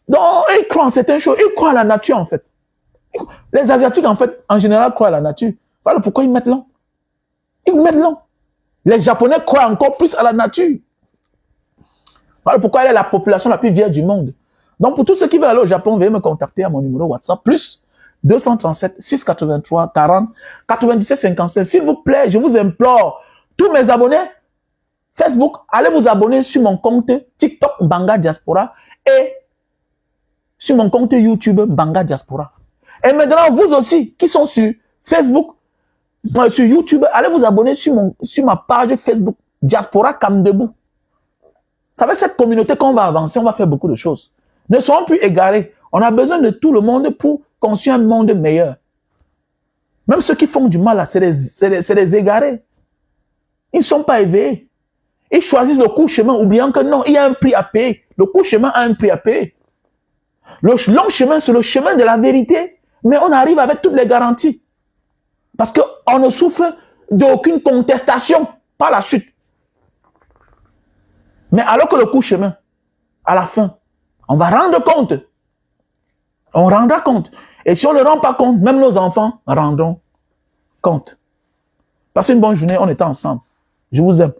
Donc, ils croient en certaines choses, ils croient à la nature, en fait. Les Asiatiques, en fait, en général, croient à la nature. Voilà pourquoi ils mettent l'an. Ils mettent l'an. Les Japonais croient encore plus à la nature. Voilà pourquoi elle est la population la plus vieille du monde. Donc, pour tous ceux qui veulent aller au Japon, veuillez me contacter à mon numéro WhatsApp, plus 237 683 40 97 55. S'il vous plaît, je vous implore, tous mes abonnés, Facebook, allez vous abonner sur mon compte TikTok Mbanga Diaspora et sur mon compte YouTube Mbanga Diaspora. Et maintenant, vous aussi, qui sont sur Facebook, sur YouTube, allez vous abonner sur ma page Facebook Diaspora Kamdebou. Vous savez, cette communauté, quand on va avancer, on va faire beaucoup de choses. Ne soyons plus égarés. On a besoin de tout le monde pour construire un monde meilleur. Même ceux qui font du mal, c'est des égarés. Ils ne sont pas éveillés. Ils choisissent le court chemin, oubliant que non, il y a un prix à payer. Le court chemin a un prix à payer. Le long chemin, c'est le chemin de la vérité. Mais on arrive avec toutes les garanties. Parce qu'on ne souffre d'aucune contestation par la suite. Mais alors que le court chemin, à la fin, on va rendre compte. On rendra compte. Et si on ne rend pas compte, même nos enfants rendront compte. Passez une bonne journée, on est ensemble. Je vous aime.